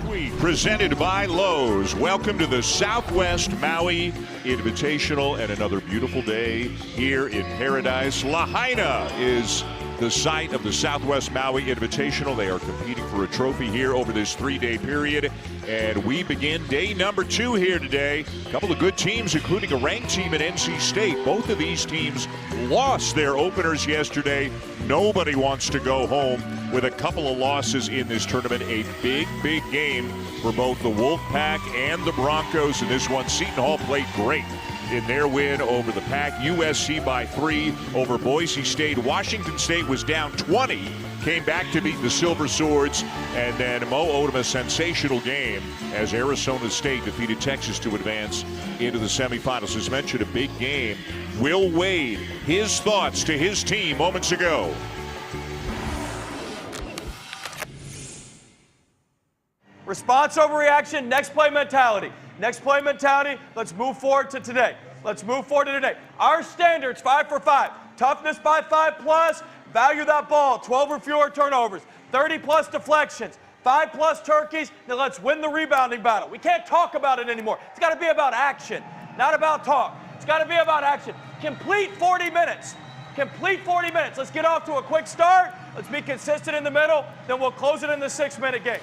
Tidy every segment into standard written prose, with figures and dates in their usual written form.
Presented by Lowe's. Welcome to the Southwest Maui Invitational and another beautiful day here in paradise. Lahaina is the site of the Southwest Maui Invitational. They are competing for a trophy here over this 3-day period. And we begin day number 2 here today. A couple of good teams, including a ranked team at NC State. Both of these teams lost their openers yesterday. Nobody wants to go home with a couple of losses in this tournament. A big, big game for both the Wolfpack and the Broncos. In this one, Seton Hall played great in their win over the Pack. USC by 3 over Boise State. Washington State was down 20, came back to beat the Silver Swords, and then Mo owed them a sensational game as Arizona State defeated Texas to advance into the semifinals. As mentioned, a big game. Will Wade, his thoughts to his team moments ago. Response over reaction, next play mentality. Next play mentality, let's move forward to today. Let's move forward to today. Our standards, 5 for 5. Toughness by 5 plus, value that ball, 12 or fewer turnovers, 30 plus deflections, 5 plus turkeys. Now let's win the rebounding battle. We can't talk about it anymore. It's got to be about action, not about talk. It's got to be about action. Complete 40 minutes. Complete 40 minutes. Let's get off to a quick start. Let's be consistent in the middle. Then we'll close it in the 6-minute game.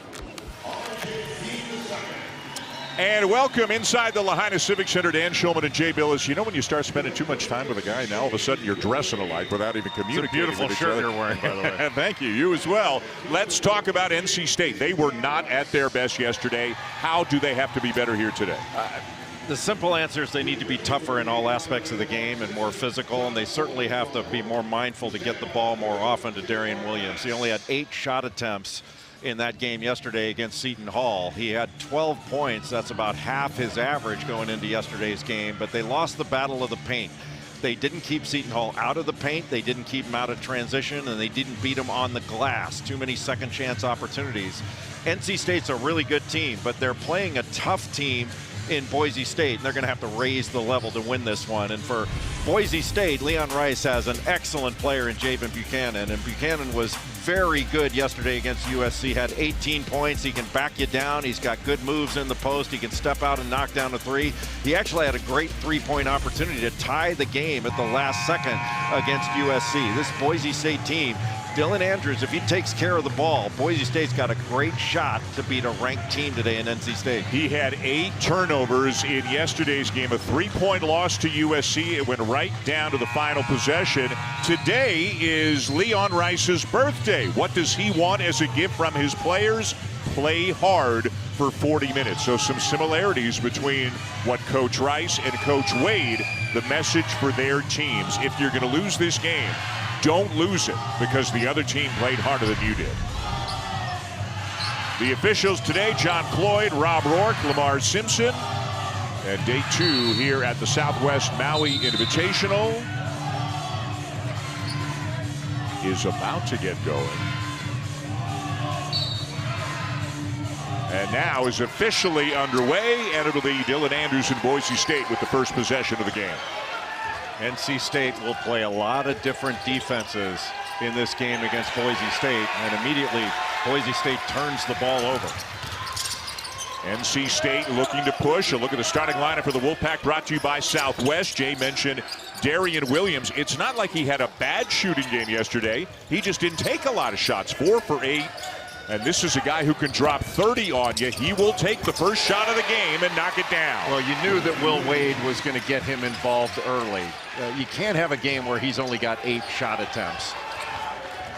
And welcome inside the Lahaina Civic Center, Dan Shulman and Jay Billis. You know when you start spending too much time with a guy, now all of a sudden you're dressing alike without even communicating. It's a beautiful shirt you're wearing, by the way. Thank you. You as well. Let's talk about NC State. They were not at their best yesterday. How do they have to be better here today? The simple answer is they need to be tougher in all aspects of the game and more physical, and they certainly have to be more mindful to get the ball more often to Darian Williams. He only had 8 shot attempts in that game yesterday against Seton Hall. He had 12 points. That's about half his average going into yesterday's game, but they lost the battle of the paint. They didn't keep Seton Hall out of the paint. They didn't keep him out of transition, and they didn't beat him on the glass. Too many second chance opportunities. NC State's a really good team, but they're playing a tough team in Boise State, and they're going to have to raise the level to win this one. And for Boise State, Leon Rice has an excellent player in Javen Buchanan, and Buchanan was very good yesterday against USC, had 18 points. He can back you down. He's got good moves in the post. He can step out and knock down a 3. He actually had a great 3-point opportunity to tie the game at the last second against USC. This Boise State team, Dylan Andrews, if he takes care of the ball, Boise State's got a great shot to beat a ranked team today in NC State. He had 8 turnovers in yesterday's game, a 3-point loss to USC. It went right down to the final possession. Today is Leon Rice's birthday. What does he want as a gift from his players? Play hard for 40 minutes. So some similarities between what Coach Rice and Coach Wade, the message for their teams. If you're going to lose this game, don't lose it because the other team played harder than you did. The officials today, John Floyd, Rob Rourke, Lamar Simpson. And day 2 here at the Southwest Maui Invitational is about to get going. And now is officially underway, and it'll be Dylan Andrews and Boise State with the first possession of the game. NC State will play a lot of different defenses in this game against Boise State, and immediately Boise State turns the ball over. NC State looking to push. A look at the starting lineup for the Wolfpack, brought to you by Southwest. Jay mentioned Darian Williams. It's not like he had a bad shooting game yesterday. He just didn't take a lot of shots. 4 for 8. And this is a guy who can drop 30 on you. He will take the first shot of the game and knock it down. Well, you knew that Will Wade was going to get him involved early. You can't have a game where he's only got 8 shot attempts.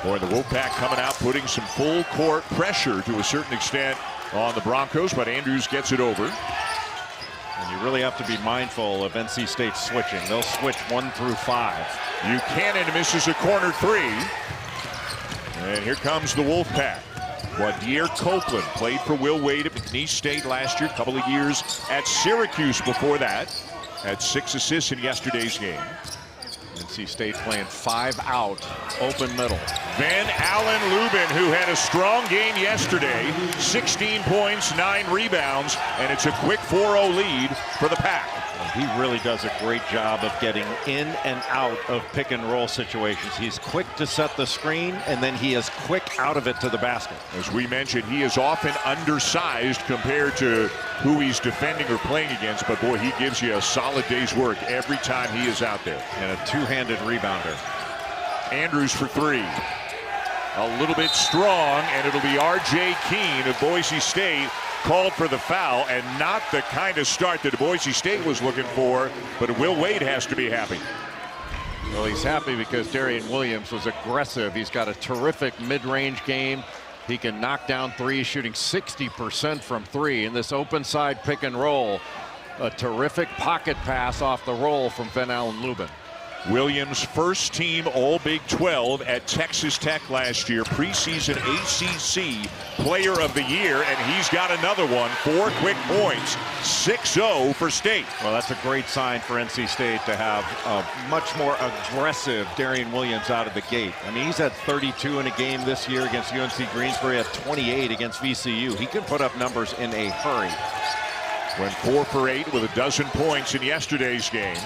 Boy, the Wolfpack coming out, putting some full court pressure to a certain extent on the Broncos, but Andrews gets it over. And you really have to be mindful of NC State switching. They'll switch 1 through 5. Buchanan misses a corner 3. And here comes the Wolfpack. Wadier Copeland played for Will Wade at McNeese State last year, a couple of years at Syracuse before that. Had 6 assists in yesterday's game. NC State playing 5 out, open middle. Then Allen Lubin, who had a strong game yesterday, 16 points, 9 rebounds, and it's a quick 4-0 lead for the Pack. He really does a great job of getting in and out of pick and roll situations. He's quick to set the screen, and then he is quick out of it to the basket. As we mentioned, he is often undersized compared to who he's defending or playing against, but boy, he gives you a solid day's work every time he is out there. And a two-handed rebounder. Andrews for three. A little bit strong, and it'll be R.J. Keene of Boise State called for the foul, and not the kind of start that Boise State was looking for, but Will Wade has to be happy. Well, he's happy because Darian Williams was aggressive. He's got a terrific mid-range game. He can knock down threes, shooting 60% from three in this open side pick and roll. A terrific pocket pass off the roll from Van Allen Lubin. Williams, first team All Big 12 at Texas Tech last year, preseason ACC Player of the Year, and he's got another one. 4 quick points, 6-0 for State. Well, that's a great sign for NC State to have a much more aggressive Darian Williams out of the gate. I mean, he's had 32 in a game this year against UNC Greensboro, at 28 against VCU. He can put up numbers in a hurry. Went 4 for 8 with a dozen points in yesterday's game.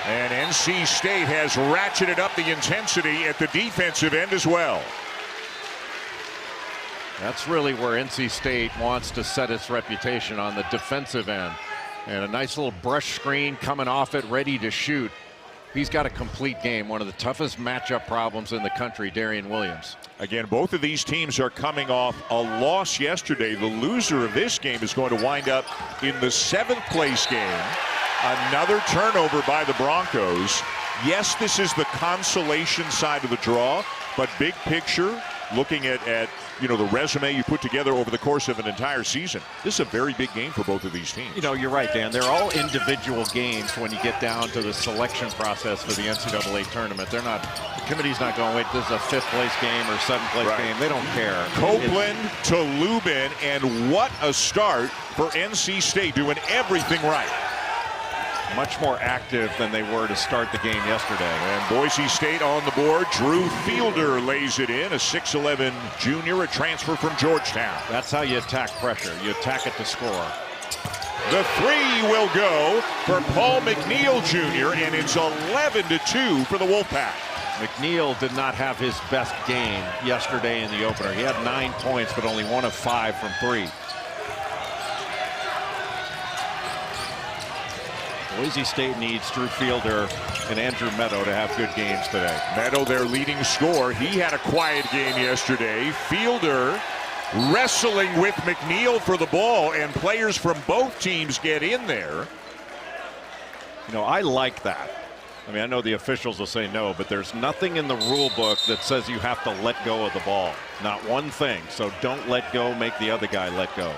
And NC State has ratcheted up the intensity at the defensive end as well. That's really where NC State wants to set its reputation, on the defensive end. And a nice little brush screen coming off it, ready to shoot. He's got a complete game. One of the toughest matchup problems in the country, Darian Williams. Again, both of these teams are coming off a loss yesterday. The loser of this game is going to wind up in the 7th place game. Another turnover by the Broncos. Yes, this is the consolation side of the draw, but big picture, looking at the resume you put together over the course of an entire season, this is a very big game for both of these teams. You know, you're right, Dan. They're all individual games when you get down to the selection process for the NCAA tournament. They're not, the committee's not going, wait, this is a 5th place game or 7th place game. They don't care. Copeland to Lubin, and what a start for NC State, doing everything right. Much more active than they were to start the game yesterday. And Boise State on the board. Drew Fielder lays it in, a 6'11 junior, a transfer from Georgetown. That's how you attack pressure. You attack it to score. The 3 will go for Paul McNeil Jr., and it's 11-2 for the Wolfpack. McNeil did not have his best game yesterday in the opener. He had 9 points, but only 1 of 5 from 3. Boise State needs Drew Fielder and Andrew Meadow to have good games today. Meadow, their leading scorer, he had a quiet game yesterday. Fielder wrestling with McNeil for the ball, and players from both teams get in there. You know, I like that. I mean, I know the officials will say no, but there's nothing in the rule book that says you have to let go of the ball. Not one thing. So don't let go, make the other guy let go.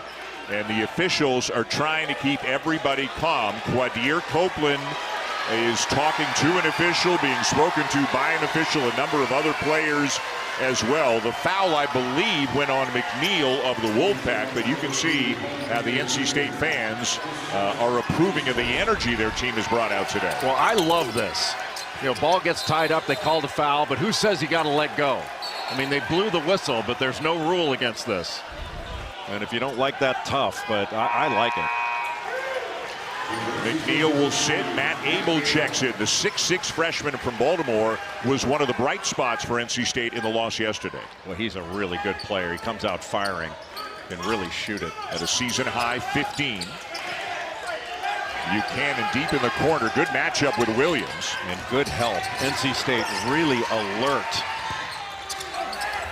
And the officials are trying to keep everybody calm. Quadir Copeland is talking to an official, being spoken to by an official, a number of other players as well. The foul, I believe, went on McNeil of the Wolfpack, but you can see the NC State fans are approving of the energy their team has brought out today. Well, I love this. You know, ball gets tied up, they called a foul, but who says you got to let go? I mean, they blew the whistle, but there's no rule against this. And if you don't like that, tough, but I like it. McNeil will sit. Matt Abel checks in. The 6'6 freshman from Baltimore was one of the bright spots for NC State in the loss yesterday. Well, he's a really good player. He comes out firing, can really shoot it. At a season high 15. Buchanan deep in the corner. Good matchup with Williams. And good help. NC State really alert.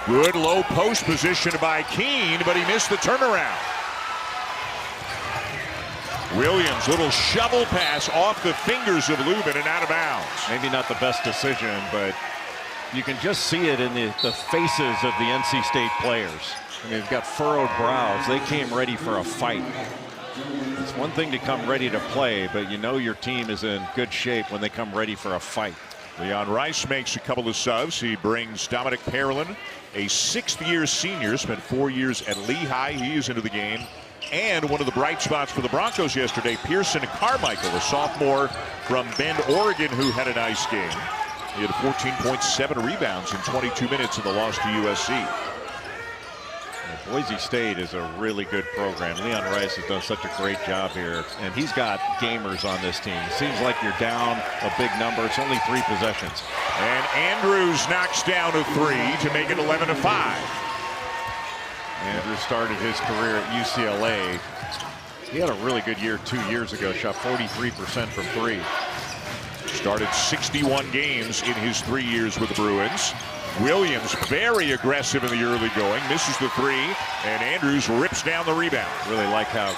Good low post position by Keene, but he missed the turnaround. Williams, little shovel pass off the fingers of Lubin and out of bounds. Maybe not the best decision, but you can just see it in the faces of the NC State players. I mean, they've got furrowed brows. They came ready for a fight. It's one thing to come ready to play, but you know your team is in good shape when they come ready for a fight. Leon Rice makes a couple of subs. He brings Dominic Parolin, a 6th-year senior, spent 4 years at Lehigh. He is into the game. And one of the bright spots for the Broncos yesterday, Pearson Carmichael, a sophomore from Bend, Oregon, who had a nice game. He had 14.7 rebounds in 22 minutes in the loss to USC. Boise State is a really good program. Leon Rice has done such a great job here, and he's got gamers on this team. Seems like you're down a big number. It's only 3 possessions. And Andrews knocks down a 3 to make it 11-5. Andrews started his career at UCLA. He had a really good year 2 years ago, shot 43% from 3. Started 61 games in his 3 years with the Bruins. Williams very aggressive in the early going, misses the 3, and Andrews rips down the rebound. Really like how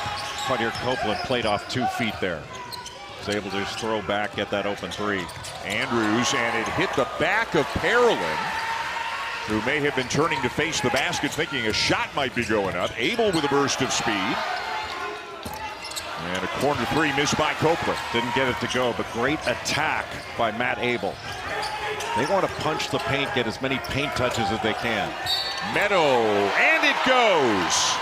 Claudia Copeland played off 2 feet there. Was able to just throw back, get that open 3. Andrews, and it hit the back of Parolin, who may have been turning to face the basket thinking a shot might be going up. Abel with a burst of speed. And a corner 3 missed by Copeland. Didn't get it to go, but great attack by Matt Abel. They want to punch the paint, get as many paint touches as they can. Meadow, and it goes.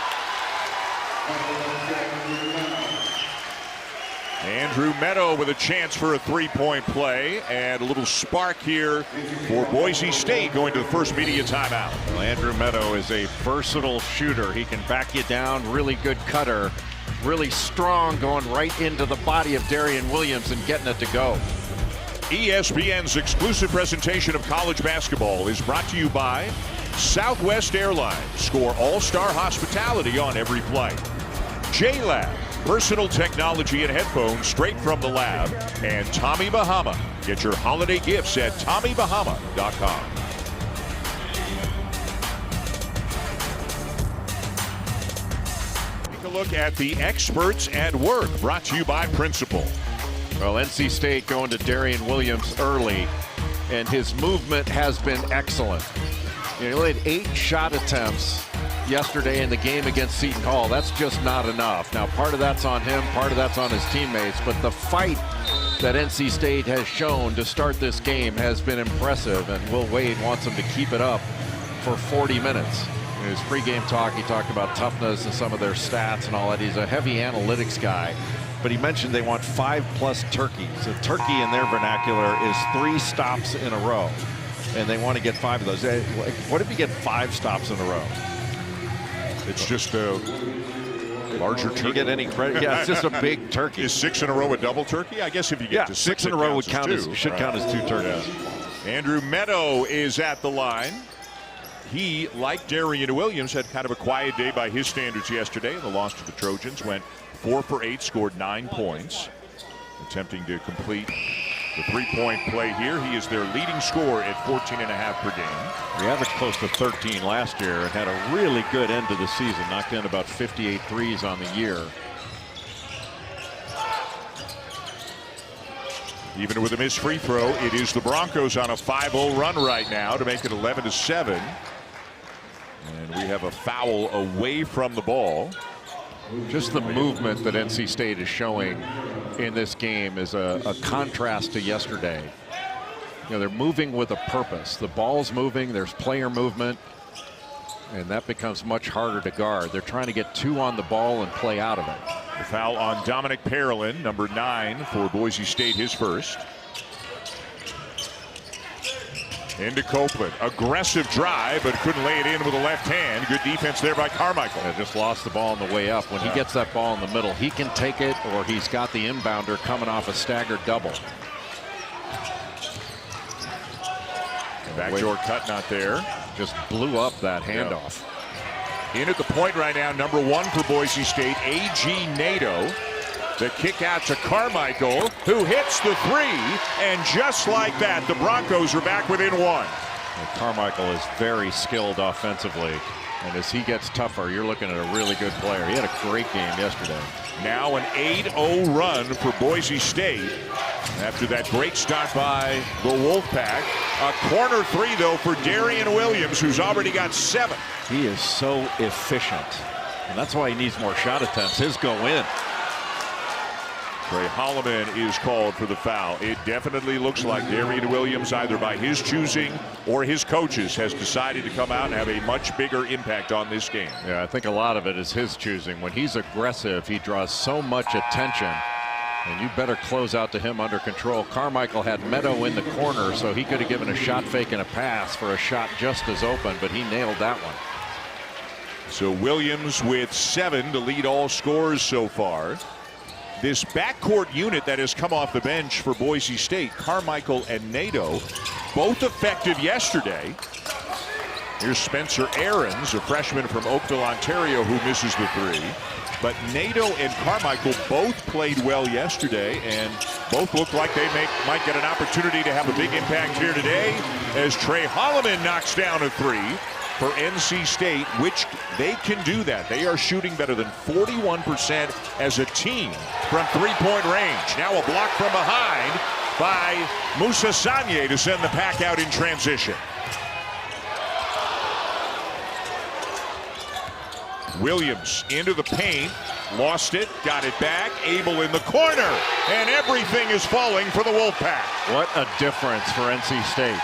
Andrew Meadow with a chance for a 3-point play, and a little spark here for Boise State going to the first media timeout. Well, Andrew Meadow is a versatile shooter. He can back you down, really good cutter, really strong, going right into the body of Darian Williams and getting it to go. ESPN's exclusive presentation of college basketball is brought to you by Southwest Airlines. Score all-star hospitality on every flight. J-Lab, personal technology and headphones straight from the lab. And Tommy Bahama. Get your holiday gifts at TommyBahama.com. Take a look at the experts at work, brought to you by Principal. Well, NC State going to Darian Williams early, and his movement has been excellent. You know, he had 8 shot attempts yesterday in the game against Seton Hall. That's just not enough. Now, part of that's on him, part of that's on his teammates, but the fight that NC State has shown to start this game has been impressive, and Will Wade wants him to keep it up for 40 minutes. In his pregame talk, he talked about toughness and some of their stats and all that. He's a heavy analytics guy. But he mentioned they want 5+ turkeys. A turkey in their vernacular is 3 stops in a row, and they want to get 5 of those. What if you get 5 stops in a row? It's just a larger turkey. You get any credit? Yeah, it's just a big turkey. Is 6 in a row a double turkey? I guess if you get to 6 in a row would count as should count as 2 turkeys. Yeah. Andrew Meadow is at the line. He, like Darian Williams, had kind of a quiet day by his standards yesterday. The loss to the Trojans, went 4 for 8, scored 9 points. Attempting to complete the 3-point play here. He is their leading scorer at 14.5 per game. He averaged close to 13 last year and had a really good end to the season. Knocked in about 58 threes on the year. Even with a missed free throw, it is the Broncos on a 5-0 run right now to make it 11-7. And we have a foul away from the ball. Just the movement that NC State is showing in this game is a contrast to yesterday. You know, they're moving with a purpose. The ball's moving, there's player movement, and that becomes much harder to guard. They're trying to get 2 on the ball and play out of it. The foul on Dominic Parolin, number 9 for Boise State, his first. Into Copeland. Aggressive drive, but couldn't lay it in with the left hand. Good defense there by Carmichael. Yeah, just lost the ball on the way up. When he gets that ball in the middle, he can take it, or he's got the inbounder coming off a staggered double. Backdoor cut not there. Just blew up that handoff. In at the point right now, number 1 for Boise State, A.G. Nato. The kick out to Carmichael, who hits the 3, and just like that, the Broncos are back within 1. And Carmichael is very skilled offensively, and as he gets tougher, you're looking at a really good player. He had a great game yesterday. Now an 8-0 run for Boise State after that great start by the Wolfpack. A corner 3, though, for Darian Williams, who's already got 7. He is so efficient, and that's why he needs more shot attempts. His go in. Trey Holloman is called for the foul. It definitely looks like Darian Williams, either by his choosing or his coaches, has decided to come out and have a much bigger impact on this game. Yeah, I think a lot of it is his choosing. When he's aggressive, he draws so much attention, and you better close out to him under control. Carmichael had Meadow in the corner, so he could have given a shot fake and a pass for a shot just as open, but he nailed that one. So Williams with 7 to lead all scorers so far. This backcourt unit that has come off the bench for Boise State, Carmichael and Nato, both effective yesterday. Here's Spencer Aarons, a freshman from Oakville, Ontario, who misses the 3. But Nato and Carmichael both played well yesterday, and both look like they might get an opportunity to have a big impact here today as Trey Holloman knocks down a 3 for NC State, which they can do that. They are shooting better than 41% as a team from three-point range. Now a block from behind by Musa Sanye to send the pack out in transition. Williams into the paint, lost it, got it back, Abel in the corner, and everything is falling for the Wolfpack. What a difference for NC State.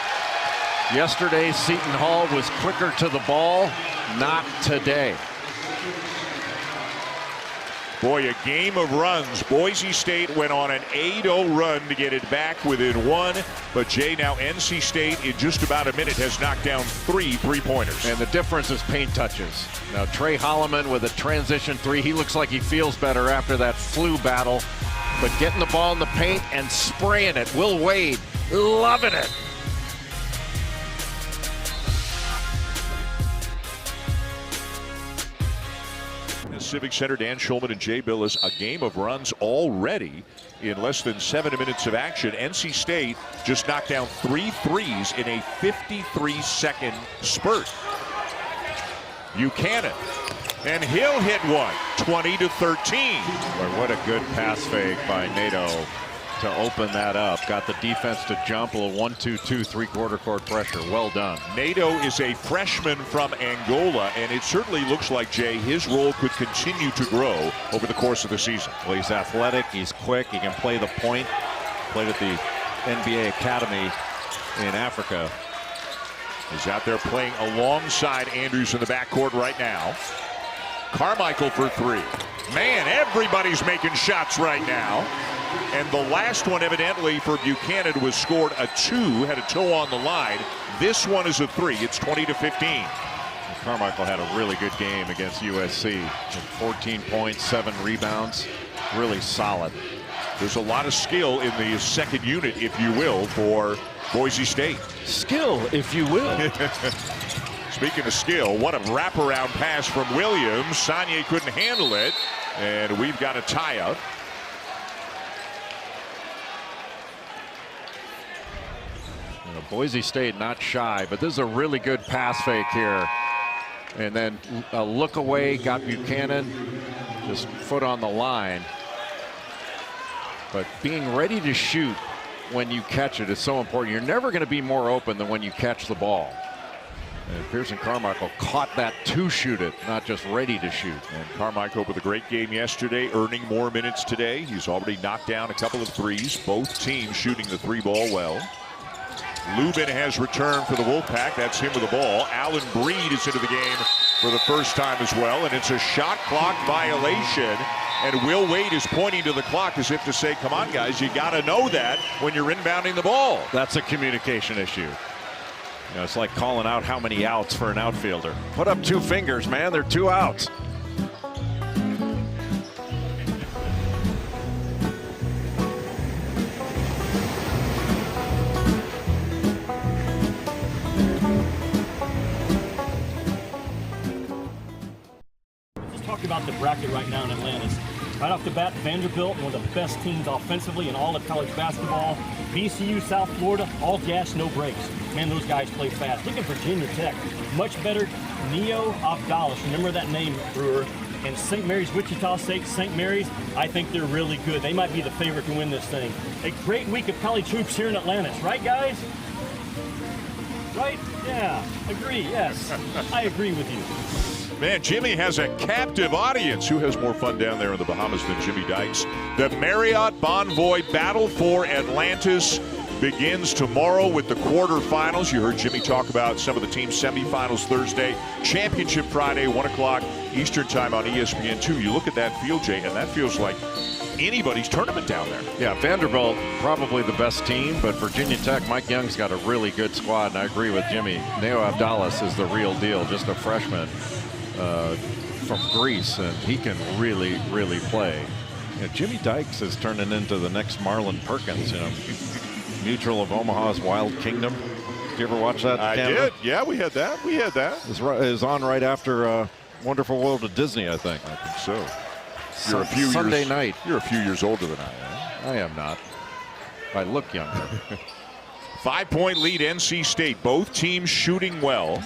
Yesterday, Seton Hall was quicker to the ball, not today. Boy, a game of runs. Boise State went on an 8-0 run to get it back within 1. But Jay, now NC State in just about a minute has knocked down 3 3-pointers. And the difference is paint touches. Now Trey Holloman with a transition 3. He looks like he feels better after that flu battle. But getting the ball in the paint and spraying it. Will Wade loving it. Civic Center, Dan Schulman and Jay Billis, a game of runs already in less than 7 minutes of action. NC State just knocked down 3 threes in a 53-second spurt. Buchanan, and he'll hit one, 20-13. Boy, what a good pass fake by Nato to open that up. Got the defense to jump, a little 1-2-2 three-quarter court pressure. Well done. Nato is a freshman from Angola, and it certainly looks like, Jay, his role could continue to grow over the course of the season. Well, he's athletic, he's quick, he can play the point. Played at the NBA Academy in Africa. He's out there playing alongside Andrews in the backcourt right now. Carmichael for 3. Man, everybody's making shots right now. And the last one, evidently, for Buchanan was scored a 2, had a toe on the line. This one is a 3. It's 20-15. Carmichael had a really good game against USC. 14 points, 7 rebounds. Really solid. There's a lot of skill in the second unit, if you will, for Boise State. Skill, if you will. Speaking of skill, what a wraparound pass from Williams. Sanye couldn't handle it, and we've got a tie-up. Boise State not shy, but this is a really good pass fake here. And then a look away, got Buchanan, just foot on the line. But being ready to shoot when you catch it is so important. You're never going to be more open than when you catch the ball. And Pearson Carmichael caught that to shoot it, not just ready to shoot. And Carmichael with a great game yesterday, earning more minutes today. He's already knocked down a couple of threes. Both teams shooting the 3-ball well. Lubin has returned for the Wolfpack. That's him with the ball. Allen Breed is into the game for the first time as well. And it's a shot clock violation. And Will Wade is pointing to the clock as if to say, come on, guys, you got to know that when you're inbounding the ball. That's a communication issue. You know, it's like calling out how many outs for an outfielder. Put up 2 fingers, man. They're 2 outs. About the bracket right now in Atlantis. Right off the bat, Vanderbilt, one of the best teams offensively in all of college basketball. VCU, South Florida, all gas, no brakes. Man, those guys play fast. Look at Virginia Tech, much better. Neo Abdallah, remember that name, Brewer. And St. Mary's, Wichita State, St. Mary's, I think they're really good. They might be the favorite to win this thing. A great week of college hoops here in Atlantis, right, guys? Right? Yeah, agree, yes. I agree with you. Man, Jimmy has a captive audience. Who has more fun down there in the Bahamas than Jimmy Dykes? The Marriott Bonvoy Battle for Atlantis begins tomorrow with the quarterfinals. You heard Jimmy talk about some of the team's semifinals Thursday. Championship Friday, 1 o'clock Eastern time on ESPN2. You look at that field, Jay, and that feels like anybody's tournament down there. Yeah, Vanderbilt, probably the best team, but Virginia Tech, Mike Young's got a really good squad, and I agree with Jimmy. Neo Abdallah is the real deal, just a freshman. from Greece, and he can really, really play. You know, Jimmy Dykes is turning into the next Marlon Perkins. You know, Mutual of Omaha's Wild Kingdom. Did you ever watch that? I did. Yeah, we had that. We had that. It was on right after Wonderful World of Disney, I think. I think so. You're a few Sunday years, night. You're a few years older than I am. I am not. I look younger. 5-point lead, NC State. Both teams shooting well.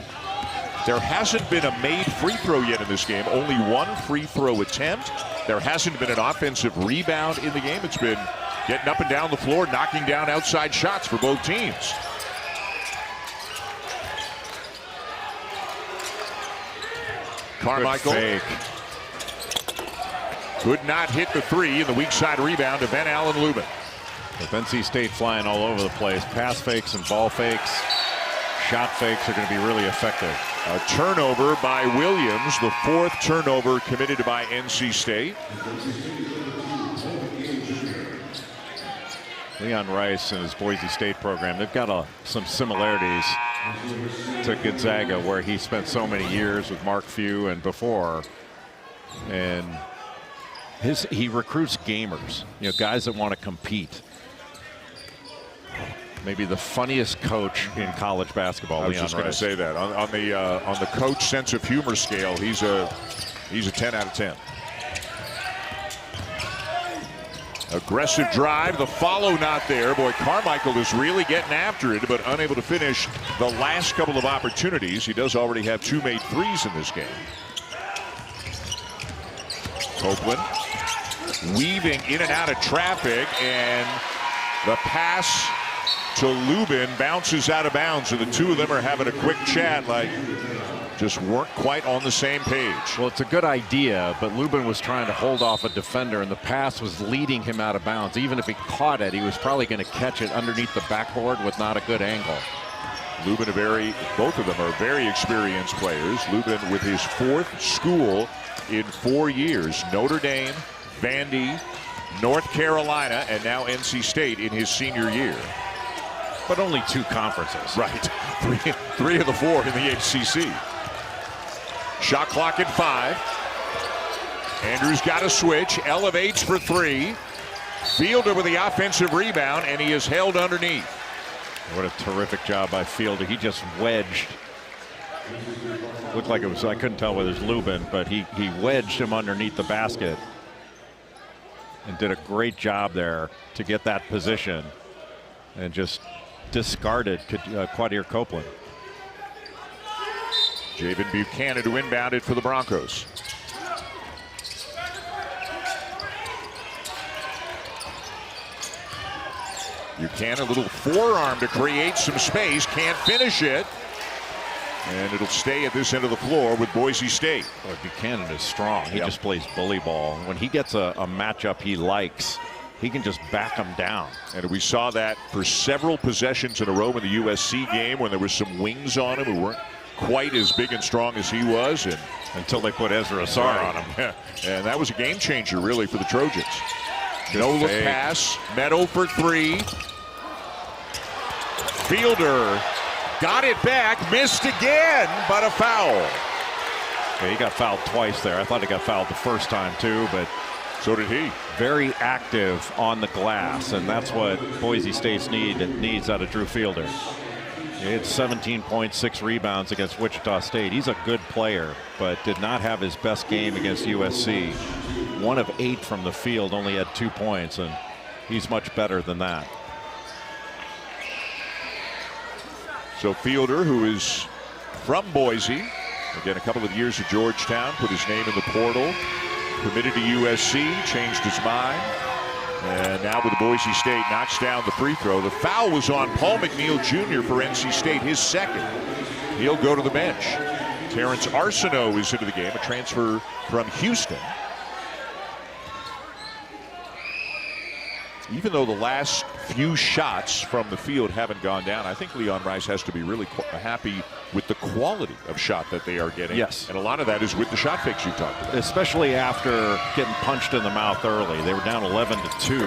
There hasn't been a made free throw yet in this game. Only one free throw attempt. There hasn't been an offensive rebound in the game. It's been getting up and down the floor, knocking down outside shots for both teams. Carmichael could not hit the three, in the weak side rebound to Ben Allen Lubin. With NC State flying all over the place, pass fakes and ball fakes, shot fakes are going to be really effective. A turnover by Williams, the fourth turnover committed by NC State. Leon Rice and his Boise State program, they've got some similarities to Gonzaga, where he spent so many years with Mark Few and before. And he recruits gamers, you know, guys that want to compete. Maybe the funniest coach in college basketball. I was just going to say that on the coach sense of humor scale, he's a 10 out of 10. Aggressive drive, the follow not there. Boy, Carmichael is really getting after it, but unable to finish the last couple of opportunities. He does already have 2 made threes in this game. Copeland weaving in and out of traffic, and the pass to Lubin bounces out of bounds, and the two of them are having a quick chat, like just weren't quite on the same page. Well, it's a good idea, but Lubin was trying to hold off a defender, and the pass was leading him out of bounds. Even if he caught it, he was probably going to catch it underneath the backboard with not a good angle. Lubin, both of them are very experienced players. Lubin with his 4th school in 4 years. Notre Dame, Vandy, North Carolina, and now NC State in his senior year. But only 2 conferences. Right. Three of the 4 in the ACC. Shot clock at 5. Andrews got a switch, elevates for 3. Fielder with the offensive rebound, and he is held underneath. What a terrific job by Fielder. He just wedged. Looked like it was, I couldn't tell whether it was Lubin, but he wedged him underneath the basket and did a great job there to get that position, and just discarded Quadir Copeland. Javen Buchanan to inbound it for the Broncos. Buchanan, a little forearm to create some space, can't finish it. And it'll stay at this end of the floor with Boise State. Boy, Buchanan is strong. He just plays bully ball. When he gets a matchup he likes, he can just back him down. And we saw that for several possessions in a row in the USC game, when there was some wings on him who weren't quite as big and strong as he was, and until they put Ezra Asar on him. Yeah. And that was a game changer really for the Trojans. No look pass, Meadow for 3. Fielder got it back, missed again, but a foul. Yeah, he got fouled twice there. I thought he got fouled the first time too, but so did he. Very active on the glass, and that's what Boise State needs out of Drew Fielder. He had 17 points, 6 rebounds against Wichita State. He's a good player, but did not have his best game against USC. 1 of 8 from the field, only had 2 points, and he's much better than that. So Fielder, who is from Boise, again a couple of years at Georgetown, put his name in the portal, committed to USC, changed his mind, and now with Boise State knocks down the free throw. The foul was on Paul McNeil Jr. for NC State, his 2nd. He'll go to the bench. Terrence Arsenault is into the game, a transfer from Houston. Even though the last few shots from the field haven't gone down, I think Leon Rice has to be really happy with the quality of shot that they are getting. Yes. And a lot of that is with the shot fakes you talked about. Especially after getting punched in the mouth early. They were down 11-2.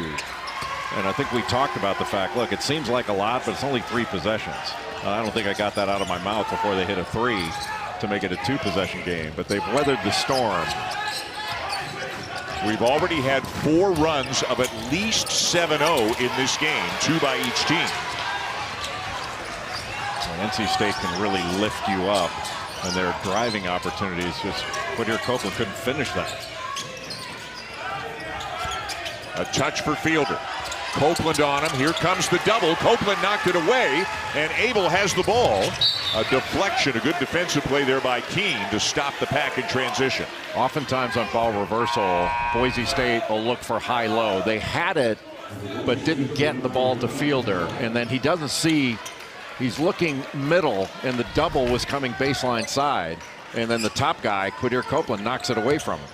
And I think we talked about the fact, look, it seems like a lot, but it's only 3 possessions. I don't think I got that out of my mouth before they hit a 3. to make it a 2-possession game, but they've weathered the storm. We've already had 4 runs of at least 7-0 in this game, 2 by each team. Well, NC State can really lift you up, and their driving opportunities, just Quadir Copeland couldn't finish that. A touch for Fielder. Copeland on him. Here comes the double. Copeland knocked it away, and Abel has the ball. A deflection, a good defensive play there by Keene to stop the pack in transition. Oftentimes on ball reversal, Boise State will look for high-low. They had it, but didn't get the ball to Fielder, and then he doesn't see. He's looking middle, and the double was coming baseline side, and then the top guy, Quadir Copeland, knocks it away from him.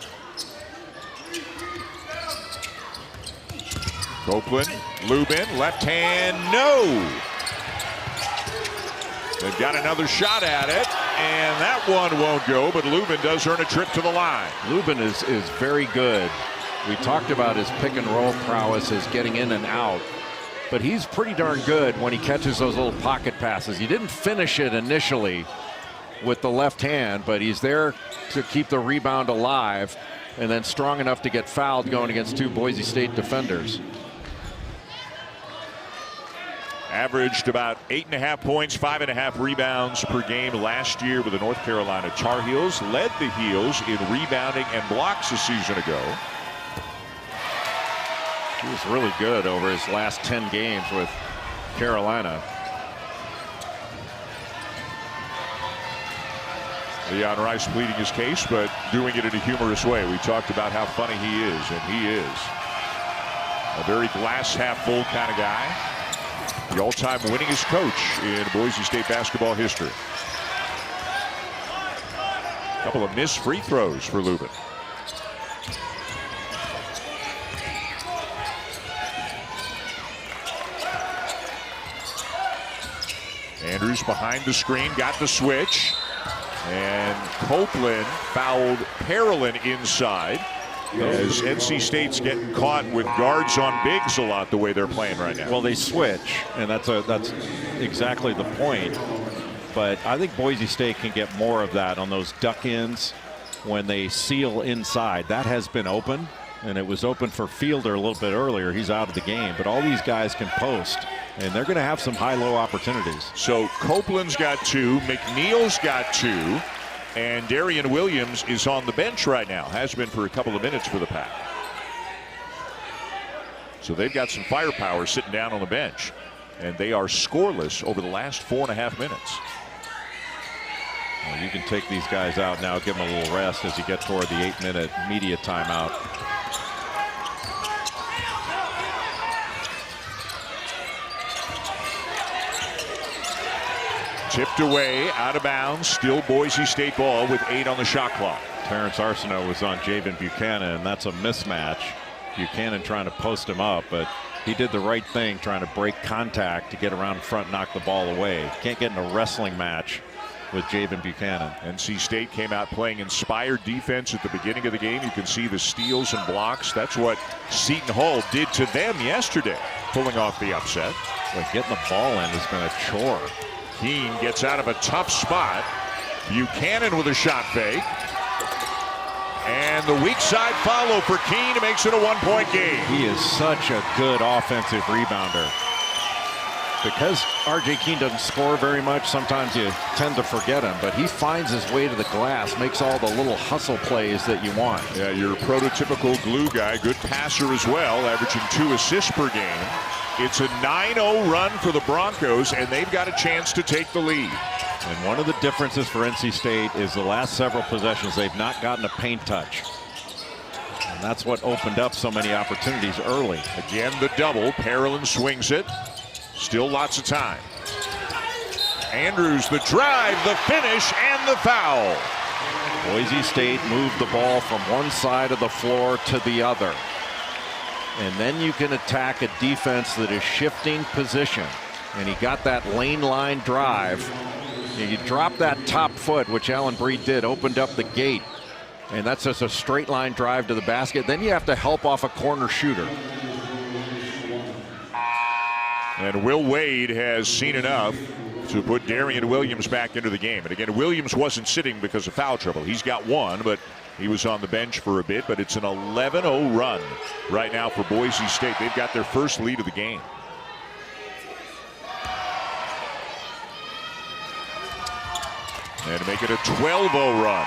Copeland, Lubin, left hand, no. They've got another shot at it, and that one won't go, but Lubin does earn a trip to the line. Lubin is very good. We talked about his pick and roll prowess, his getting in and out, but he's pretty darn good when he catches those little pocket passes. He didn't finish it initially with the left hand, but he's there to keep the rebound alive, and then strong enough to get fouled going against 2 Boise State defenders. Averaged about 8.5 points, 5.5 rebounds per game last year with the North Carolina Tar Heels. Led the Heels in rebounding and blocks a season ago. He was really good over his last 10 games with Carolina. Leon Rice pleading his case, but doing it in a humorous way. We talked about how funny he is, and he is a very glass half full kind of guy. The all-time winningest coach in Boise State basketball history. A couple of missed free throws for Lubin. Andrews behind the screen, got the switch. And Copeland fouled Parolin inside, as NC State's getting caught with guards on bigs a lot the way they're playing right now. Well, they switch, and that's exactly the point. But I think Boise State can get more of that on those duck-ins when they seal inside. That has been open, and it was open for Fielder a little bit earlier. He's out of the game, but all these guys can post, and they're going to have some high-low opportunities. So Copeland's got 2, McNeil's got 2. And Darian Williams is on the bench right now. Has been for a couple of minutes for the Pack. So they've got some firepower sitting down on the bench. And they are scoreless over the last 4.5 minutes. Well, you can take these guys out now, give them a little rest as you get toward the 8-minute media timeout. Tipped away, out of bounds, still Boise State ball with 8 on the shot clock. Terrence Arsenault was on Javen Buchanan, and that's a mismatch. Buchanan trying to post him up, but he did the right thing trying to break contact to get around front, knock the ball away. Can't get in a wrestling match with Javen Buchanan. NC State came out playing inspired defense at the beginning of the game. You can see the steals and blocks. That's what Seton Hall did to them yesterday, pulling off the upset. Like getting the ball in has been a chore. Keene gets out of a tough spot. Buchanan with a shot fake. And the weak side follow for Keene makes it a 1-point game. He is such a good offensive rebounder. Because R.J. Keene doesn't score very much, sometimes you tend to forget him, but he finds his way to the glass, makes all the little hustle plays that you want. Yeah, your prototypical glue guy, good passer as well, averaging 2 assists per game. It's a 9-0 run for the Broncos, and they've got a chance to take the lead. And one of the differences for NC State is the last several possessions, they've not gotten a paint touch. And that's what opened up so many opportunities early. Again, the double. Parolin swings it. Still lots of time. Andrews, the drive, the finish, and the foul. Boise State moved the ball from one side of the floor to the other. And then you can attack a defense that is shifting position. And he got that lane line drive. And you drop that top foot, which Allen Breed did, opened up the gate. And that's just a straight line drive to the basket. Then you have to help off a corner shooter. And Will Wade has seen enough. to put Darian Williams back into the game. And again, Williams wasn't sitting because of foul trouble. He's got one, but he was on the bench for a bit. But it's an 11-0 run right now for Boise State. They've got their first lead of the game. And to make it a 12-0 run.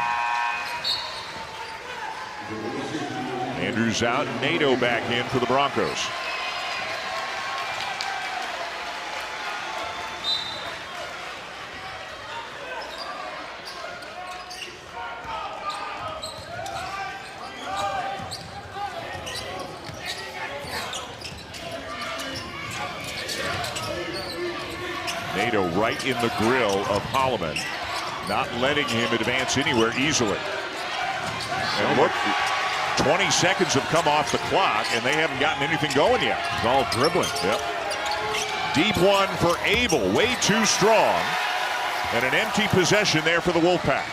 Andrews out, Nato back in for the Broncos. Nato right in the grill of Holloman, not letting him advance anywhere easily. And look, 20 seconds have come off the clock, and they haven't gotten anything going yet. It's all dribbling. Yep. Deep one for Abel, way too strong. And an empty possession there for the Wolfpack.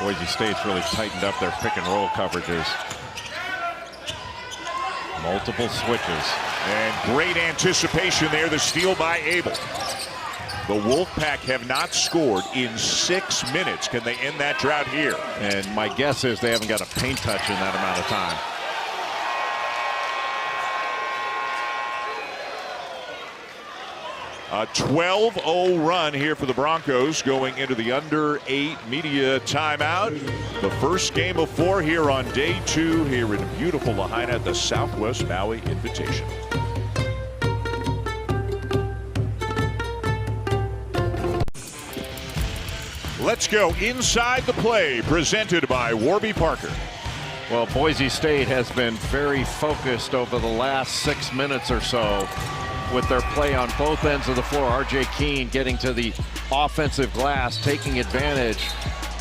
Boise State's really tightened up their pick and roll coverages. Multiple switches. And great anticipation there, the steal by Abel. The Wolfpack have not scored in 6 minutes. Can they end that drought here? And my guess is they haven't got a paint touch in that amount of time. A 12-0 run here for the Broncos going into the under 8 media timeout. The first game of 4 here on day 2 here in beautiful Lahaina at the Southwest Maui Invitational. Let's go inside the play, presented by Warby Parker. Well, Boise State has been very focused over the last 6 minutes or so with their play on both ends of the floor. R.J. Keene getting to the offensive glass, taking advantage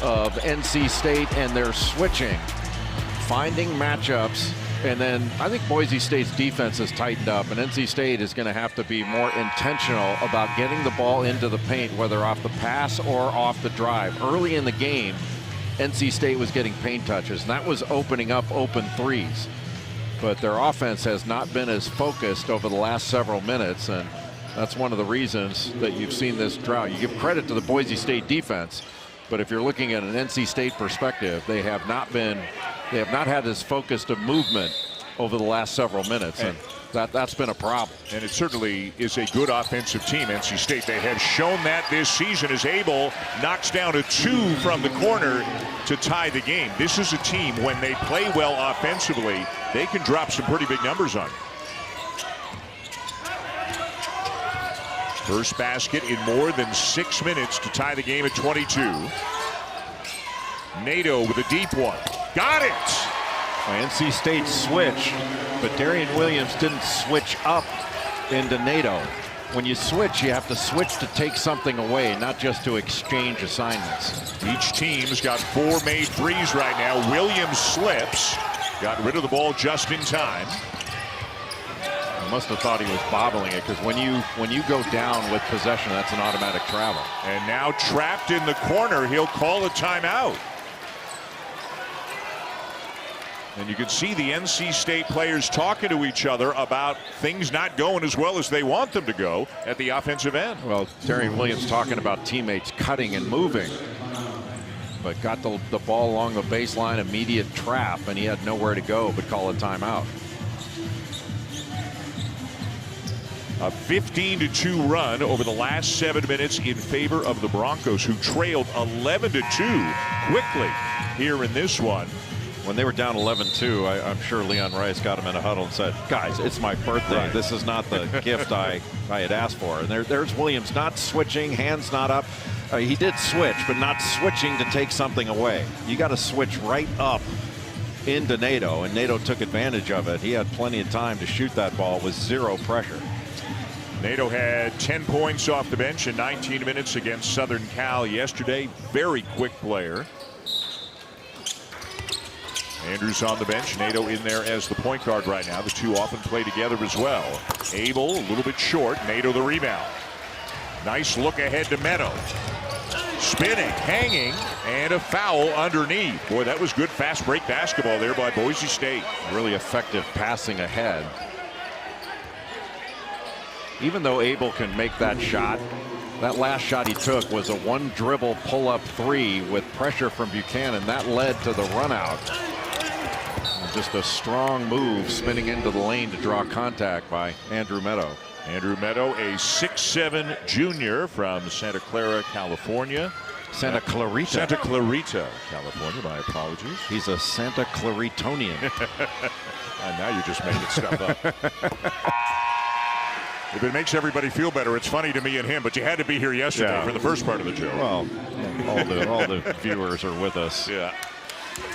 of NC State and their switching, finding matchups. And then I think Boise State's defense has tightened up, and NC State is going to have to be more intentional about getting the ball into the paint, whether off the pass or off the drive. Early in the game, NC State was getting paint touches, and that was opening up open threes. But their offense has not been as focused over the last several minutes, and that's one of the reasons that you've seen this drought. You give credit to the Boise State defense, but if you're looking at an NC State perspective, they have not had as focused a movement over the last several minutes, and that's been a problem. And it certainly is a good offensive team, NC State. They have shown that this season as Abel knocks down a 2 from the corner to tie the game. This is a team, when they play well offensively, they can drop some pretty big numbers on you. First basket in more than 6 minutes to tie the game at 22. Nato with a deep one. Got it! NC State switched, but Darian Williams didn't switch up into Nato. When you switch, you have to switch to take something away, not just to exchange assignments. Each team's got 4 made threes right now. Williams slips, got rid of the ball just in time. I must have thought he was bobbling it, because when you go down with possession, that's an automatic travel. And now trapped in the corner, he'll call a timeout. And you can see the NC State players talking to each other about things not going as well as they want them to go at the offensive end. Well, Darian Williams talking about teammates cutting and moving, but got the ball along the baseline, immediate trap, and he had nowhere to go but call a timeout. A 15-2 run over the last 7 minutes in favor of the Broncos, who trailed 11-2 quickly here in this one. When they were down 11-2, I'm sure Leon Rice got him in a huddle and said, guys, it's my birthday. Right. This is not the gift I had asked for. And there's Williams not switching, hands not up. He did switch, but not switching to take something away. You got to switch right up into Nato, and Nato took advantage of it. He had plenty of time to shoot that ball with 0 pressure. Nato had 10 points off the bench in 19 minutes against Southern Cal yesterday. Very quick player. Andrews on the bench, Nato in there as the point guard right now. The two often play together as well. Abel a little bit short, Nato the rebound. Nice look ahead to Meadow. Spinning, hanging, and a foul underneath. Boy, that was good fast break basketball there by Boise State. Really effective passing ahead. even though Abel can make that shot, that last shot he took was a one dribble pull up three with pressure from Buchanan. That led to the run out. Just a strong move spinning into the lane to draw contact by Andrew Meadow. Andrew Meadow, a 6'7" junior from Santa Clara, California. Santa Clarita, California. My apologies. He's a Santa Claritonian. And now you're just making stuff up. If it makes everybody feel better, it's funny to me and him, but you had to be here yesterday for the first part of the joke. Well, all the viewers are with us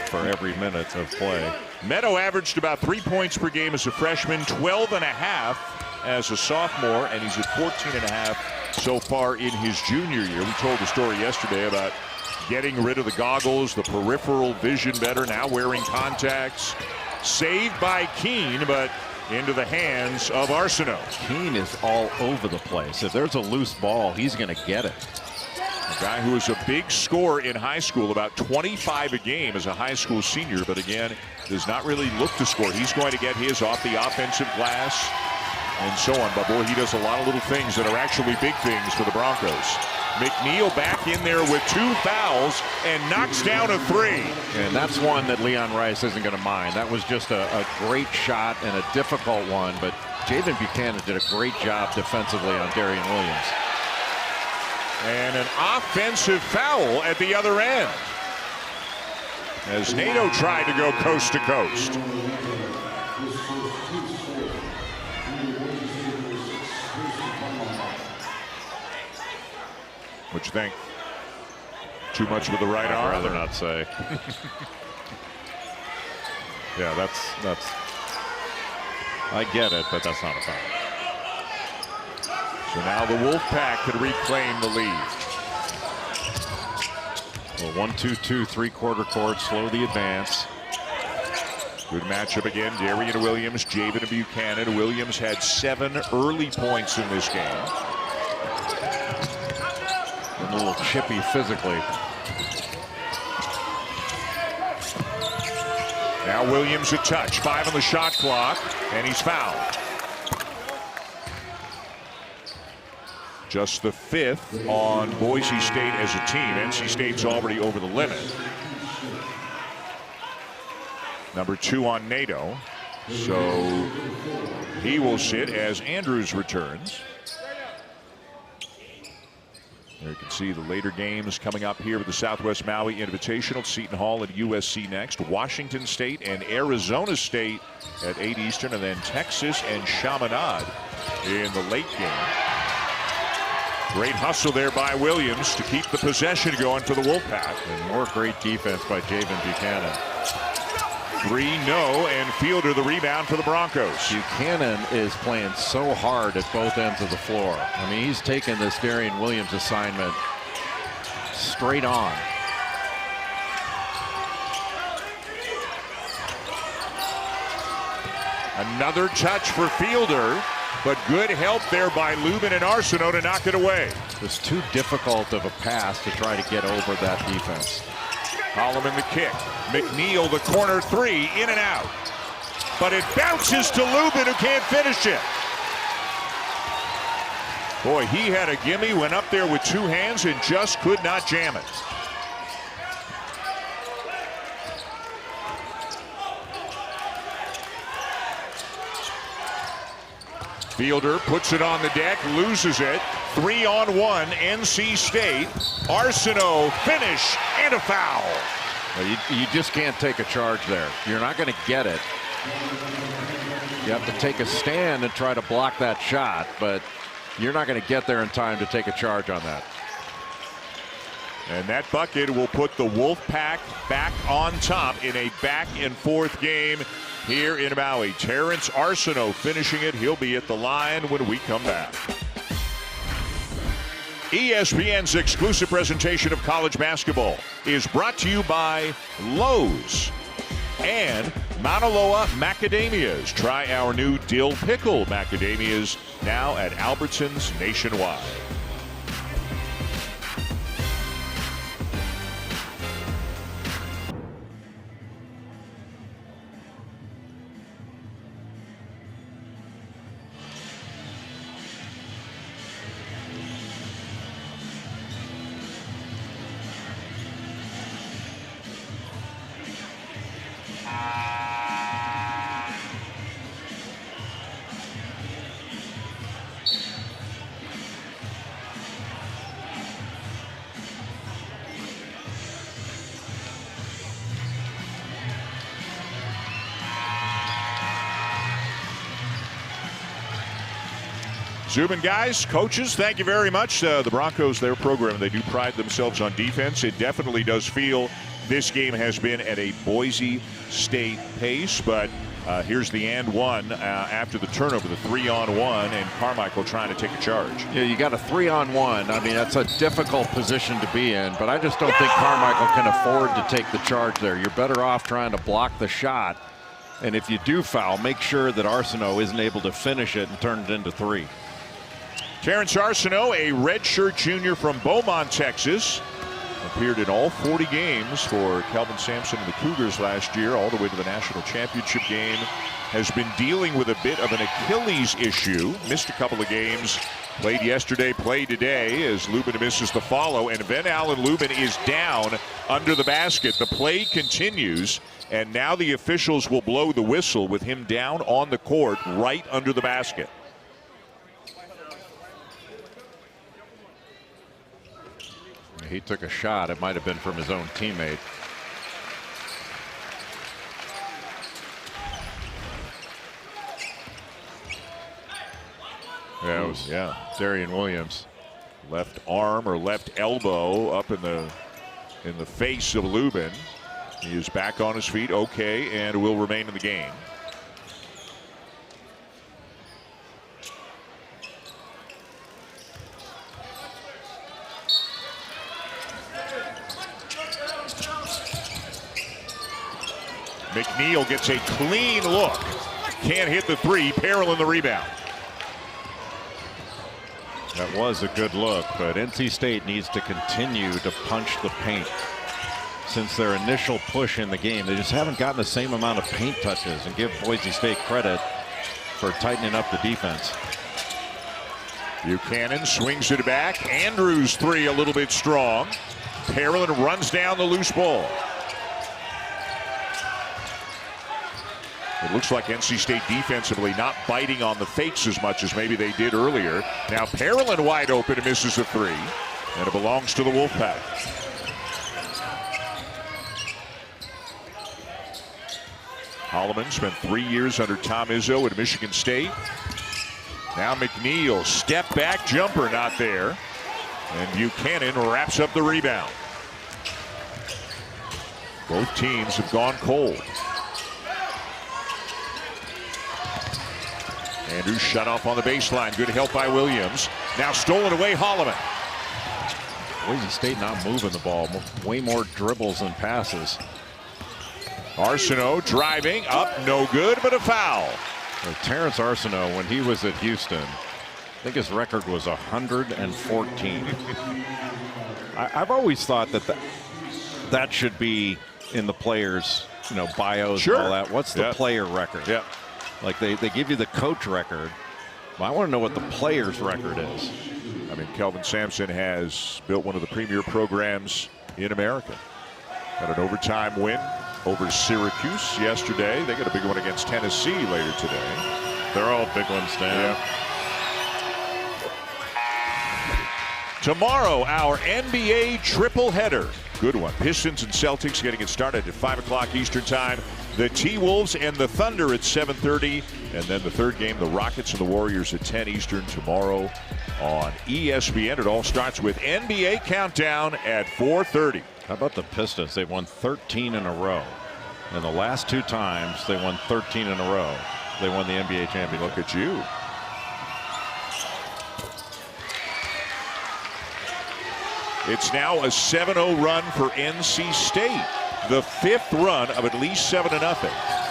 for every minute of play. Meadow averaged about 3 points per game as a freshman, 12.5 as a sophomore, and he's at 14.5 so far in his junior year. We told the story yesterday about getting rid of the goggles, the peripheral vision better, now wearing contacts. Saved by Keene, but into the hands of Arsenault. Keene is all over the place. If there's a loose ball, he's going to get it. A guy who was a big scorer in high school, about 25 a game as a high school senior, but again, does not really look to score. He's going to get his off the offensive glass and so on. But boy, he does a lot of little things that are actually big things for the Broncos. McNeil back in there with 2 fouls and knocks down a 3. And that's one that Leon Rice isn't going to mind. That was just a great shot and a difficult one, but Javen Buchanan did a great job defensively on Darian Williams. And an offensive foul at the other end as Nato tried to go coast to coast. What you think? Too much with the right arm? I'd rather not say. Yeah, that's. I get it, but that's not a foul. So now the Wolfpack could reclaim the lead. Well, 1-2-2, three-quarter court, slow the advance. Good matchup again. Darian Williams, Javen Buchanan. Williams had 7 early points in this game. A little chippy physically. Now Williams a touch. 5 on the shot clock, and he's fouled. Just the 5th on Boise State as a team. NC State's already over the limit. Number 2 on Nato. So he will sit as Andrews returns. There you can see the later games coming up here with the Southwest Maui Invitational. Seton Hall and USC next. Washington State and Arizona State at 8 Eastern. And then Texas and Chaminade in the late game. Great hustle there by Williams to keep the possession going for the Wolfpack. And more great defense by Javen Buchanan. 3 no, and Fielder the rebound for the Broncos. Buchanan is playing so hard at both ends of the floor. I mean, he's taken this Darian Williams assignment straight on. Another touch for Fielder, but good help there by Lubin and Arsenault to knock it away. It was too difficult of a pass to try to get over that defense. Holloman the kick. McNeil the corner 3, in and out. But it bounces to Lubin, who can't finish it. Boy, he had a gimme, went up there with 2 hands and just could not jam it. Fielder puts it on the deck, loses it. 3-on-1, NC State. Arsenault finish and a foul. Well, you just can't take a charge there. You're not going to get it. You have to take a stand and try to block that shot, but you're not going to get there in time to take a charge on that. And that bucket will put the Wolfpack back on top in a back-and-forth game here in Maui. Terrence Arsenault finishing it. He'll be at the line when we come back. ESPN's exclusive presentation of college basketball is brought to you by Lowe's and Mauna Loa Macadamias. Try our new dill pickle macadamias now at Albertsons nationwide. Zubin, guys, coaches, thank you very much. The Broncos, their program, they do pride themselves on defense. It definitely does feel this game has been at a Boise State pace, but here's the and one after the turnover, the 3-on-1, and Carmichael trying to take a charge. Yeah, you got a 3-on-1. I mean, that's a difficult position to be in, but I just don't think Carmichael can afford to take the charge there. You're better off trying to block the shot, and if you do foul, make sure that Arsenault isn't able to finish it and turn it into 3. Terrence Arsenault, a redshirt junior from Beaumont, Texas, appeared in all 40 games for Kelvin Sampson and the Cougars last year, all the way to the national championship game. Has been dealing with a bit of an Achilles issue. Missed a couple of games. Played yesterday, played today as Lubin misses the follow. And Van Allen Lubin is down under the basket. The play continues. And now the officials will blow the whistle with him down on the court right under the basket. He took a shot. It might have been from his own teammate. Yeah, it was Darian Williams. Left arm or left elbow up in the face of Lubin. He is back on his feet, okay, and will remain in the game. McNeil gets a clean look. Can't hit the 3. Peril in the rebound. That was a good look, but NC State needs to continue to punch the paint. Since their initial push in the game, they just haven't gotten the same amount of paint touches, and give Boise State credit for tightening up the defense. Buchanan swings it back. Andrews 3 a little bit strong. Perlin runs down the loose ball. It looks like NC State defensively not biting on the fakes as much as maybe they did earlier. Now Perlin wide open and misses a 3. And it belongs to the Wolfpack. Holloman spent 3 years under Tom Izzo at Michigan State. Now McNeil, step back jumper not there. And Buchanan wraps up the rebound. Both teams have gone cold. Andrews shut off on the baseline. Good help by Williams. Now stolen away, Holloman. Boise State not moving the ball. Way more dribbles than passes. Arsenault driving up, no good, but a foul. Well, Terrence Arsenault, when he was at Houston, I think his record was 114. I've always thought that should be in the players, bios and all that. What's the player record? Yeah. Like they give you the coach record. I want to know what the player's record is. I mean, Kelvin Sampson has built one of the premier programs in America. Had an overtime win over Syracuse yesterday. They got a big one against Tennessee later today. They're all big ones, Dan. Yeah. Tomorrow, our NBA triple header. Good one. Pistons and Celtics getting it started at 5 o'clock Eastern time. The T-Wolves and the Thunder at 7:30. And then the third game, the Rockets and the Warriors at 10 Eastern tomorrow on ESPN. It all starts with NBA Countdown at 4:30. How about the Pistons? They've won 13 in a row. And the last 2 times they won 13 in a row, they won the NBA championship. Look at you. It's now a 7-0 run for NC State. The 5th run of at least 7-0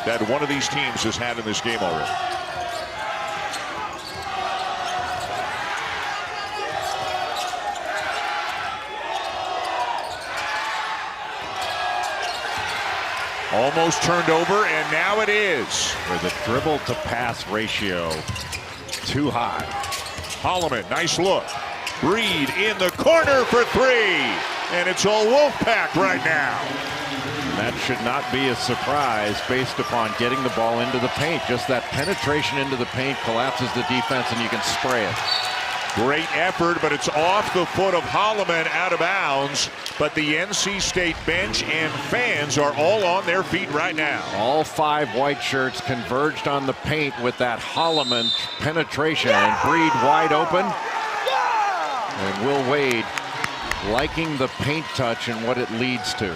that one of these teams has had in this game already. Almost turned over, and now it is. Where the dribble to pass ratio too high. Holloman, nice look. Breed in the corner for 3. And it's all Wolfpack right now. That should not be a surprise based upon getting the ball into the paint. Just that penetration into the paint collapses the defense, and you can spray it. Great effort, but it's off the foot of Holloman, out of bounds. But the NC State bench and fans are all on their feet right now. All 5 white shirts converged on the paint with that Holloman penetration, and Breed wide open. And Will Wade liking the paint touch and what it leads to.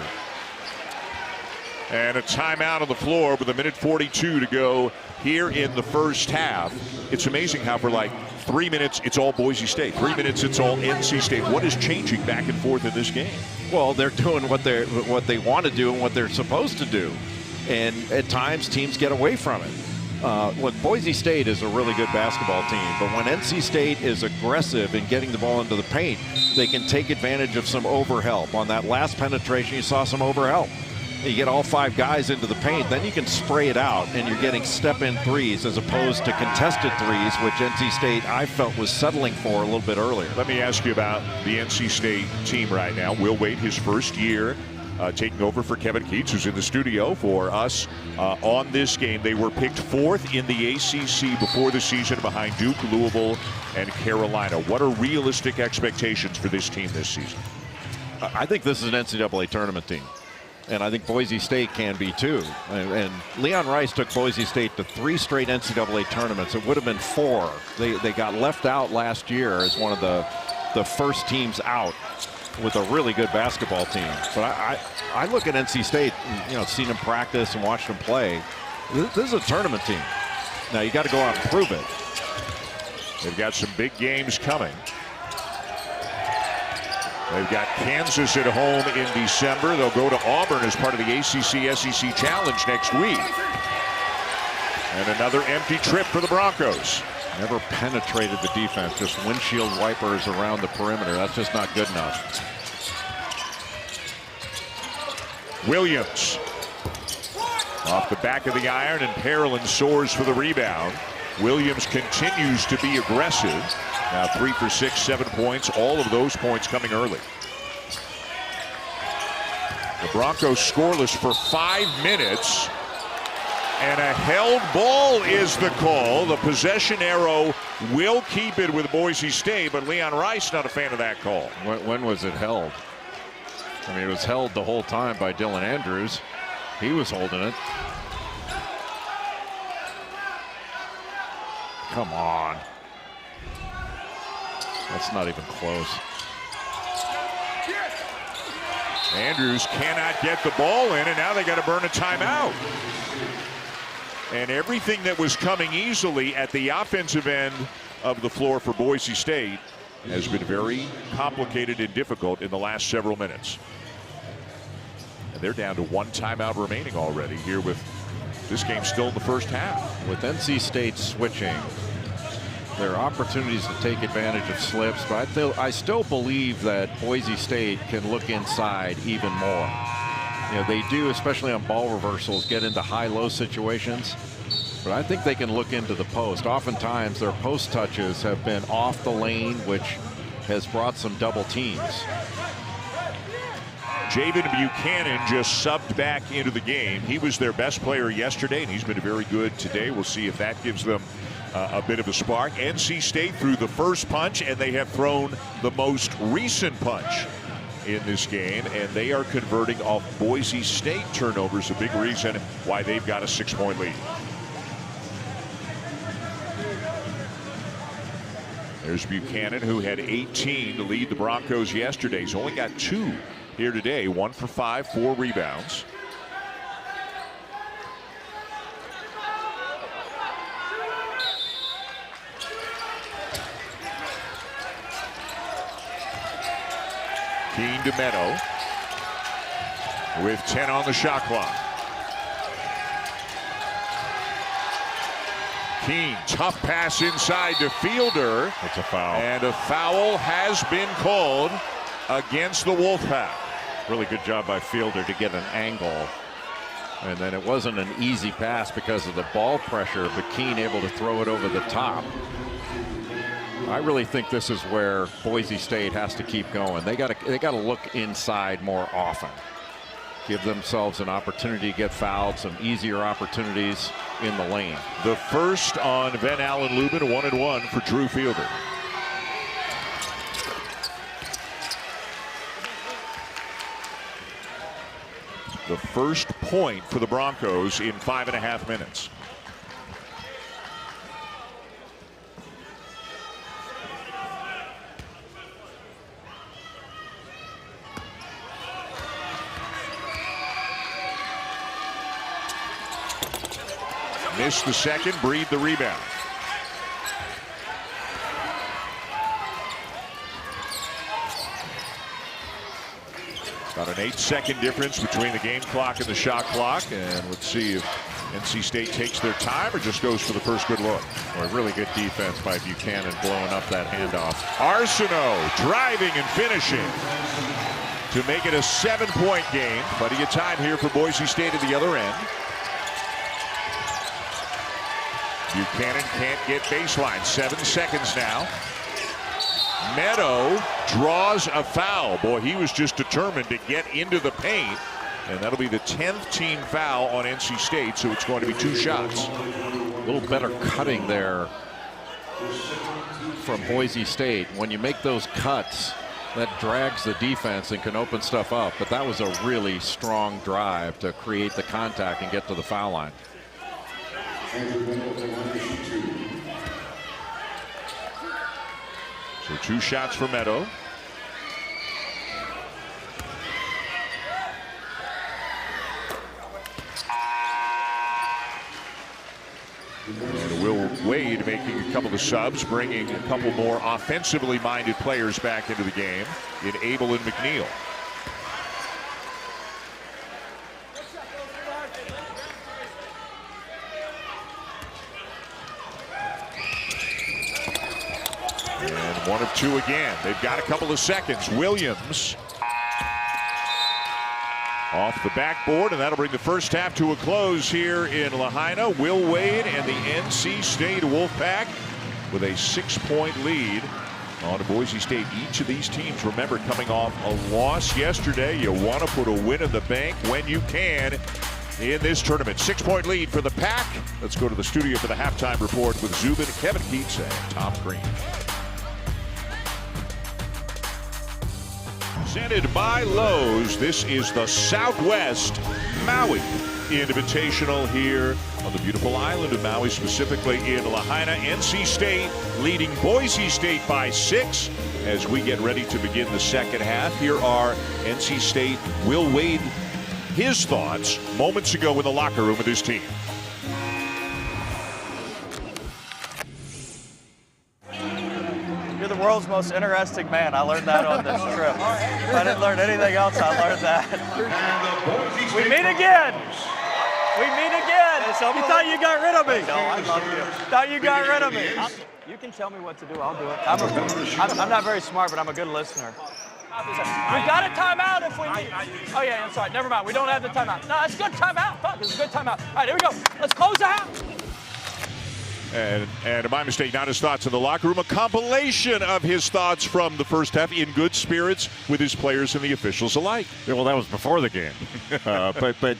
And a timeout on the floor with 1:42 to go here in the first half. It's amazing how for like 3 minutes it's all Boise State, 3 minutes it's all NC State. What is changing back and forth in this game? Well, they're doing what they want to do and what they're supposed to do, and at times teams get away from it. Boise State is a really good basketball team, but when NC State is aggressive in getting the ball into the paint, they can take advantage of some overhelp. On that last penetration, you saw some overhelp. You get all 5 guys into the paint, then you can spray it out, and you're getting step-in threes as opposed to contested threes, which NC State, I felt, was settling for a little bit earlier. Let me ask you about the NC State team right now. Will Wade, his first year, taking over for Kevin Keats, who's in the studio for us on this game. They were picked 4th in the ACC before the season, behind Duke, Louisville, and Carolina. What are realistic expectations for this team this season? I think this is an NCAA tournament team. And I think Boise State can be too. And Leon Rice took Boise State to 3 straight NCAA tournaments. It would have been 4. They got left out last year as one of the first teams out with a really good basketball team. But I look at NC State, seen them practice and watched them play. This is a tournament team. Now you got to go out and prove it. They've got some big games coming. They've got Kansas at home in December. They'll go to Auburn as part of the ACC-SEC Challenge next week. And another empty trip for the Broncos. Never penetrated the defense, just windshield wipers around the perimeter. That's just not good enough. Williams off the back of the iron, and Pearland soars for the rebound. Williams continues to be aggressive. Now 3 for 6, 7 points, all of those points coming early. The Broncos scoreless for 5 minutes. And a held ball is the call. The possession arrow will keep it with Boise State, but Leon Rice not a fan of that call. When was it held? I mean, it was held the whole time by Dylan Andrews. He was holding it. Come on. That's not even close. Andrews cannot get the ball in, and now they got to burn a timeout. And everything that was coming easily at the offensive end of the floor for Boise State has been very complicated and difficult in the last several minutes. And they're down to 1 timeout remaining already here, with this game still in the first half. With NC State switching, there are opportunities to take advantage of slips, but I still believe that Boise State can look inside even more. They do, especially on ball reversals, get into high-low situations, but I think they can look into the post. Oftentimes their post touches have been off the lane, which has brought some double teams. Javen Buchanan just subbed back into the game. He was their best player yesterday, and he's been very good today. We'll see if that gives them a bit of a spark. NC State threw the first punch, and they have thrown the most recent punch in this game, and they are converting off Boise State turnovers, a big reason why they've got a 6-point lead. There's Buchanan, who had 18 to lead the Broncos yesterday. He's only got 2 here today. 1 for 5, 4 rebounds. Keene to Meadow with 10 on the shot clock. Keene, tough pass inside to Fielder. It's a foul. And a foul has been called against the Wolfpack. Really good job by Fielder to get an angle. And then it wasn't an easy pass because of the ball pressure, but Keene able to throw it over the top. I really think this is where Boise State has to keep going. They got to look inside more often. Give themselves an opportunity to get fouled, some easier opportunities in the lane. The first on Van Allen Lubin, 1-1 for Drew Fielder. the first point for the Broncos in 5.5 minutes. Missed the second, Breed the rebound. About an 8-second difference between the game clock and the shot clock. And let's see if NC State takes their time or just goes for the first good look. Or really good defense by Buchanan blowing up that handoff. Arsenault driving and finishing to make it a 7-point game. Plenty of time here for Boise State at the other end. Buchanan can't get baseline. 7 seconds now. Meadow draws a foul. Boy, he was just determined to get into the paint. And that'll be the 10th team foul on NC State, so it's going to be 2 shots. A little better cutting there from Boise State. When you make those cuts, that drags the defense and can open stuff up. But that was a really strong drive to create the contact and get to the foul line. So 2 shots for Meadow. And Will Wade making a couple of subs, bringing a couple more offensively minded players back into the game in Abel and McNeil. And 1 of 2 again. They've got a couple of seconds. Williams off the backboard, and that'll bring the first half to a close here in Lahaina. Will Wade and the NC State Wolfpack with a 6-point lead on Boise State. Each of these teams, remember, coming off a loss yesterday. You want to put a win in the bank when you can in this tournament. 6-point lead for the Pack. Let's go to the studio for the halftime report with Zubin, Kevin Keats, and Tom Green. Presented by Lowe's, this is the Southwest Maui Invitational here on the beautiful island of Maui, specifically in Lahaina. NC State leading Boise State by 6 as we get ready to begin the second half. Here are NC State Will Wade, his thoughts moments ago in the locker room with his team. You're the world's most interesting man. I learned that on this trip. If I didn't learn anything else, I learned that. We meet again. We meet again. You thought you got rid of me. No, I love you. Thought you got rid of me. You can tell me what to do. I'll do it. I'm not very smart, but I'm a good listener. We got a timeout if we need. Oh, yeah, I'm sorry. Never mind. We don't have the timeout. No, it's a good timeout. Fuck, it's a good timeout. All right, here we go. Let's close the house. And my mistake, not his thoughts in the locker room, a compilation of his thoughts from the first half, in good spirits with his players and the officials alike. Yeah, well, that was before the game. But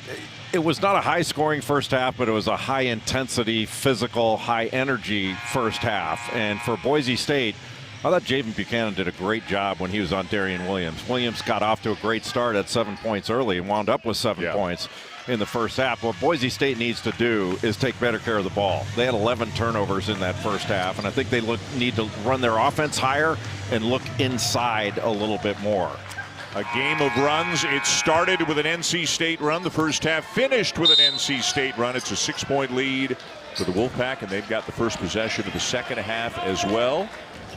it was not a high-scoring first half, but it was a high-intensity, physical, high-energy first half. And for Boise State, I thought Javen Buchanan did a great job when he was on Darian Williams. Williams got off to a great start at 7 points early and wound up with 7 points in the first half. What Boise State needs to do is take better care of the ball. They had 11 turnovers in that first half, and I think they need to run their offense higher and look inside a little bit more. A game of runs. It started with an NC State run. The first half finished with an NC State run. It's a 6-point lead for the Wolfpack, and they've got the first possession of the second half as well.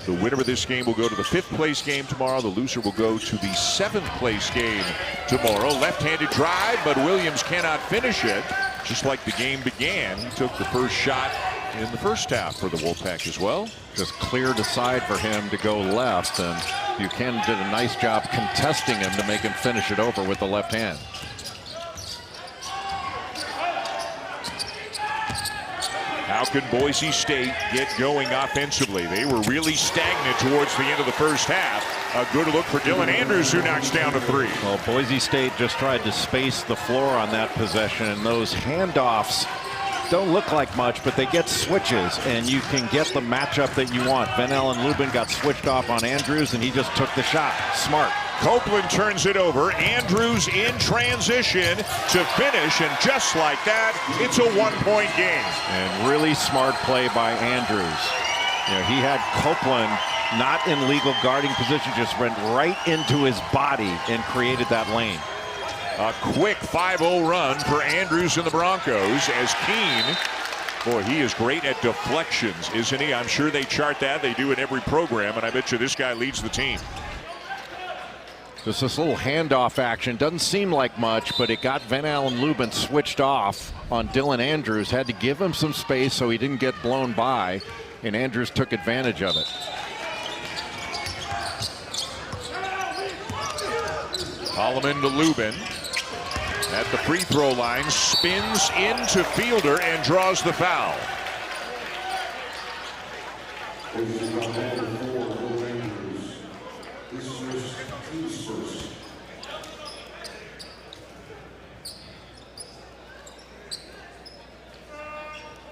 The winner of this game will go to the 5th place game tomorrow. The loser will go to the 7th place game tomorrow. Left-handed drive, but Williams cannot finish it. Just like the game began, he took the first shot in the first half for the Wolfpack as well. Just cleared aside for him to go left, and Buchanan did a nice job contesting him to make him finish it over with the left hand. How can Boise State get going offensively? They were really stagnant towards the end of the first half. A good look for Dylan Andrews, who knocks down a 3. Well, Boise State just tried to space the floor on that possession, and those handoffs don't look like much, but they get switches, and you can get the matchup that you want. Van Allen Lubin got switched off on Andrews, and he just took the shot. Smart. Copeland turns it over. Andrews in transition to finish, and just like that, it's a one-point game. And really smart play by Andrews. You know, he had Copeland not in legal guarding position, just went right into his body and created that lane. A quick 5-0 run for Andrews and the Broncos as Keene, boy, he is great at deflections, isn't he? I'm sure they chart that. They do in every program, and I bet you this guy leads the team. Just this little handoff action. Doesn't seem like much, but it got Van Allen Lubin switched off on Dylan Andrews. Had to give him some space so he didn't get blown by, and Andrews took advantage of it. Holloman to Lubin. At the free throw line, spins into Fielder and draws the foul.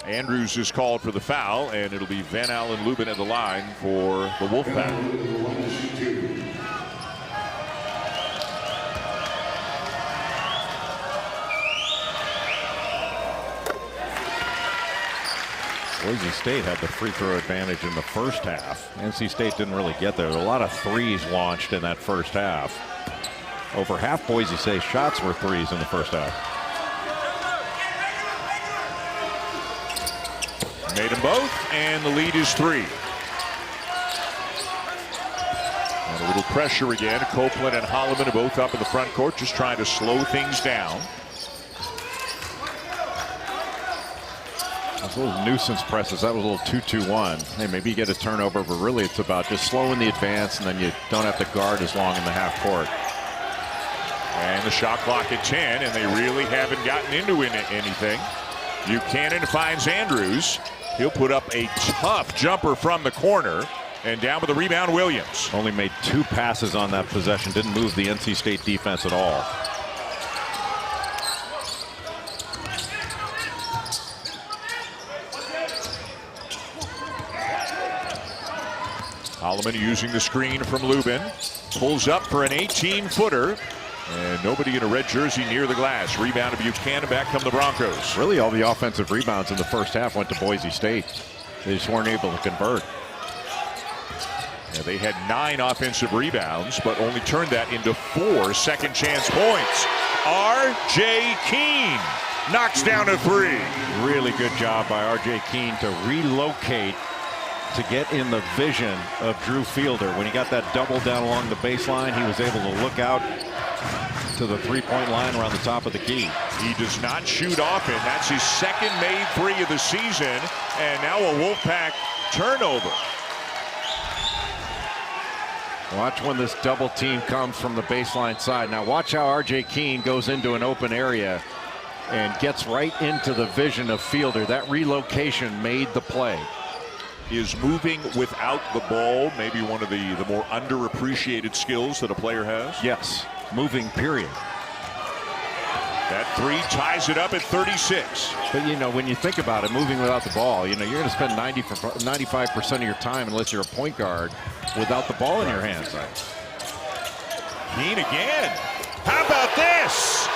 Andrews is called for the foul, and it'll be Van Allen Lubin at the line for the Wolfpack. Boise State had the free throw advantage in the first half. NC State didn't really get there. There were a lot of threes launched in that first half. Over half Boise State shots were threes in the first half. Made them both, and the lead is 3. And a little pressure again. Copeland and Holloman are both up in the front court, just trying to slow things down. Those little nuisance presses, that was a little 2-2-1. Hey, maybe you get a turnover, but really it's about just slowing the advance, and then you don't have to guard as long in the half court. And the shot clock at 10, and they really haven't gotten into anything. Buchanan finds Andrews. He'll put up a tough jumper from the corner, and down with the rebound, Williams. Only made 2 passes on that possession. Didn't move the NC State defense at all. Holloman using the screen from Lubin. Pulls up for an 18-footer. And nobody in a red jersey near the glass. Rebound to Buchanan. Back come the Broncos. Really, all the offensive rebounds in the first half went to Boise State. They just weren't able to convert. Yeah, they had 9 offensive rebounds, but only turned that into 4 second chance points. R.J. Keene knocks down a 3. Really good job by R.J. Keene to relocate to get in the vision of Drew Fielder. When he got that double down along the baseline, he was able to look out to the three-point line around the top of the key. He does not shoot often. That's his second made 3 of the season, and now a Wolfpack turnover. Watch when this double team comes from the baseline side. Now watch how R.J. Keene goes into an open area and gets right into the vision of Fielder. That relocation made the play. Is moving without the ball maybe one of the more underappreciated skills that a player has? Yes, moving, period. That 3 ties it up at 36. But you know, when you think about it, moving without the ball, you know, you're going to spend 95% of your time, unless you're a point guard, without the ball in your hands. Keene again. How about this?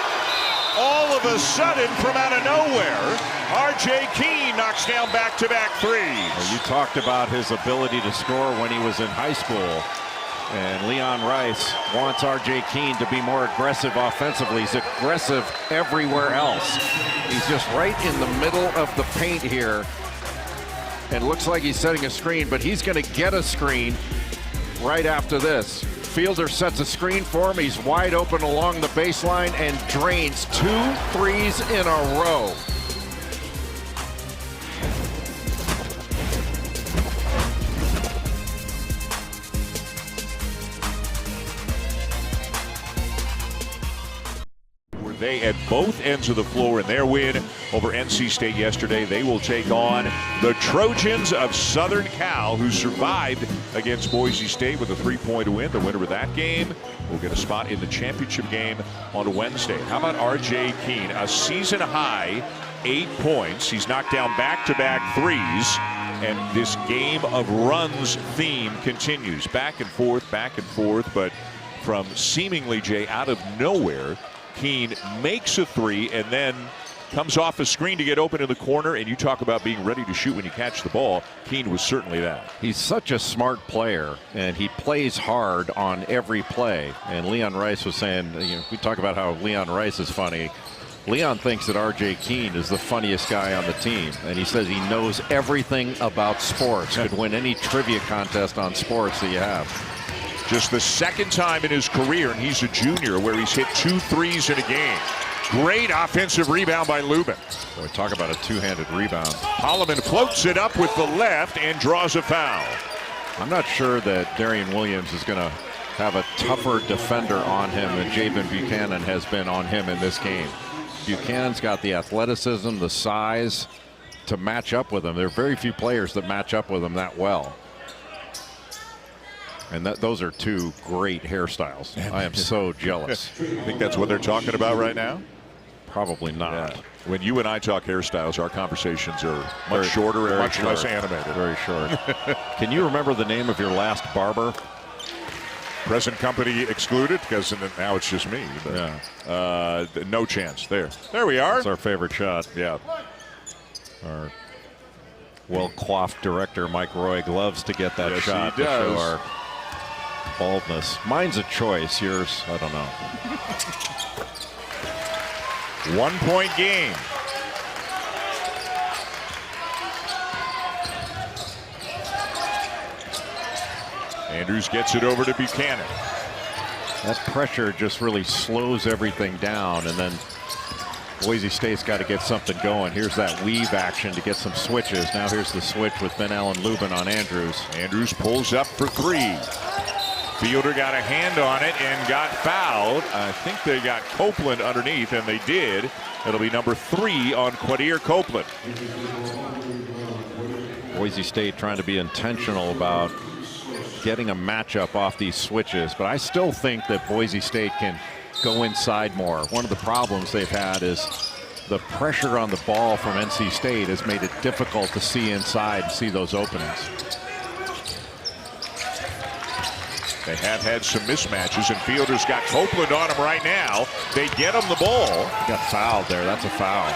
All of a sudden, from out of nowhere, R.J. Keene knocks down back-to-back 3s. Well, you talked about his ability to score when he was in high school. And Leon Rice wants R.J. Keene to be more aggressive offensively. He's aggressive everywhere else. He's just right in the middle of the paint here. And it looks like he's setting a screen, but he's going to get a screen right after this. Fielder sets a screen for him. He's wide open along the baseline and drains 2 threes in a row. They at both ends of the floor in their win over NC State yesterday. They will take on the Trojans of Southern Cal, who survived against Boise State with a 3-point win. The winner of that game will get a spot in the championship game on Wednesday. How about R.J. Keene? A season high 8 points. He's knocked down back-to-back 3s. And this game of runs theme continues. Back and forth, but from seemingly, Jay, out of nowhere. Keene makes a three and then comes off a screen to get open in the corner, and you talk about being ready to shoot when you catch the ball. Keene was certainly that. He's such a smart player, and he plays hard on every play. And Leon Rice was saying, we talk about how Leon Rice is funny. Leon thinks that R.J. Keene is the funniest guy on the team, and he says he knows everything about sports, could win any trivia contest on sports that you have. Just the second time in his career, and he's a junior, where he's hit 2 threes in a game. Great offensive rebound by Lubin. Boy, talk about a two-handed rebound. Holloman floats it up with the left and draws a foul. I'm not sure that Darian Williams is going to have a tougher defender on him than Javen Buchanan has been on him in this game. Buchanan's got the athleticism, the size to match up with him. There are very few players that match up with him that well. And those are two great hairstyles. I am so jealous. I think that's what they're talking about right now. Probably not. Yeah. When you and I talk hairstyles, our conversations are much shorter and much less animated. Very short. Can you remember the name of your last barber? Present company excluded, because now it's just me. But, yeah. No chance. There we are. That's our favorite shot. Yeah. Our well-coiffed director, Mike Roig, loves to get that shot to show our baldness. Mine's a choice. Yours, I don't know. 1-point game. Andrews gets it over to Buchanan. That pressure just really slows everything down, and then Boise State's got to get something going. Here's that weave action to get some switches. Now here's the switch with Ben Allen Lubin on Andrews. Andrews pulls up for 3. Fielder got a hand on it and got fouled. I think they got Copeland underneath, and they did. It'll be number 3 on Quadir Copeland. Boise State trying to be intentional about getting a matchup off these switches, but I still think that Boise State can go inside more. One of the problems they've had is the pressure on the ball from NC State has made it difficult to see inside and see those openings. They have had some mismatches, and Fielder's got Copeland on him right now. They get him the ball. He got fouled there. That's a foul.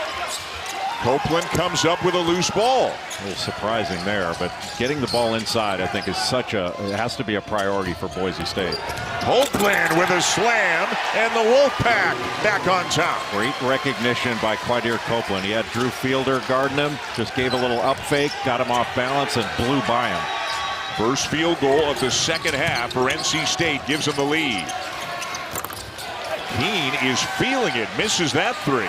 Copeland comes up with a loose ball. A little surprising there, but getting the ball inside, I think, is it has to be a priority for Boise State. Copeland with a slam, and the Wolfpack back on top. Great recognition by Quadir Copeland. He had Drew Fielder guarding him, just gave a little up fake, got him off balance, and blew by him. First field goal of the second half for NC State gives them the lead. Keene is feeling it, misses that 3.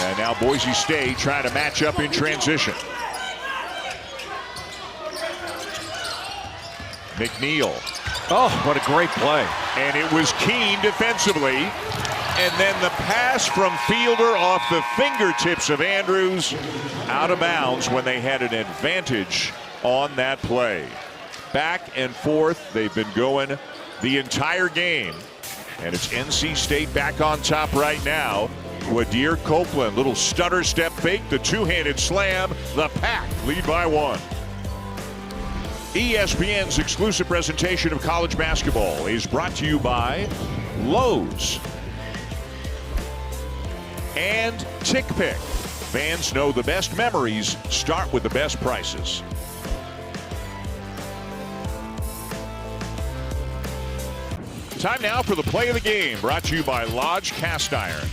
And now Boise State trying to match up in transition. McNeil. Oh, what a great play. And it was Keene defensively. And then the pass from Fielder off the fingertips of Andrews, out of bounds when they had an advantage on that play. Back and forth, they've been going the entire game. And it's NC State back on top right now. Quadir Copeland, little stutter step fake, the two-handed slam, the Pack lead by 1. ESPN's exclusive presentation of college basketball is brought to you by Lowe's and TickPick. Fans know the best memories start with the best prices. Time now for the play of the game, brought to you by Lodge Cast Iron.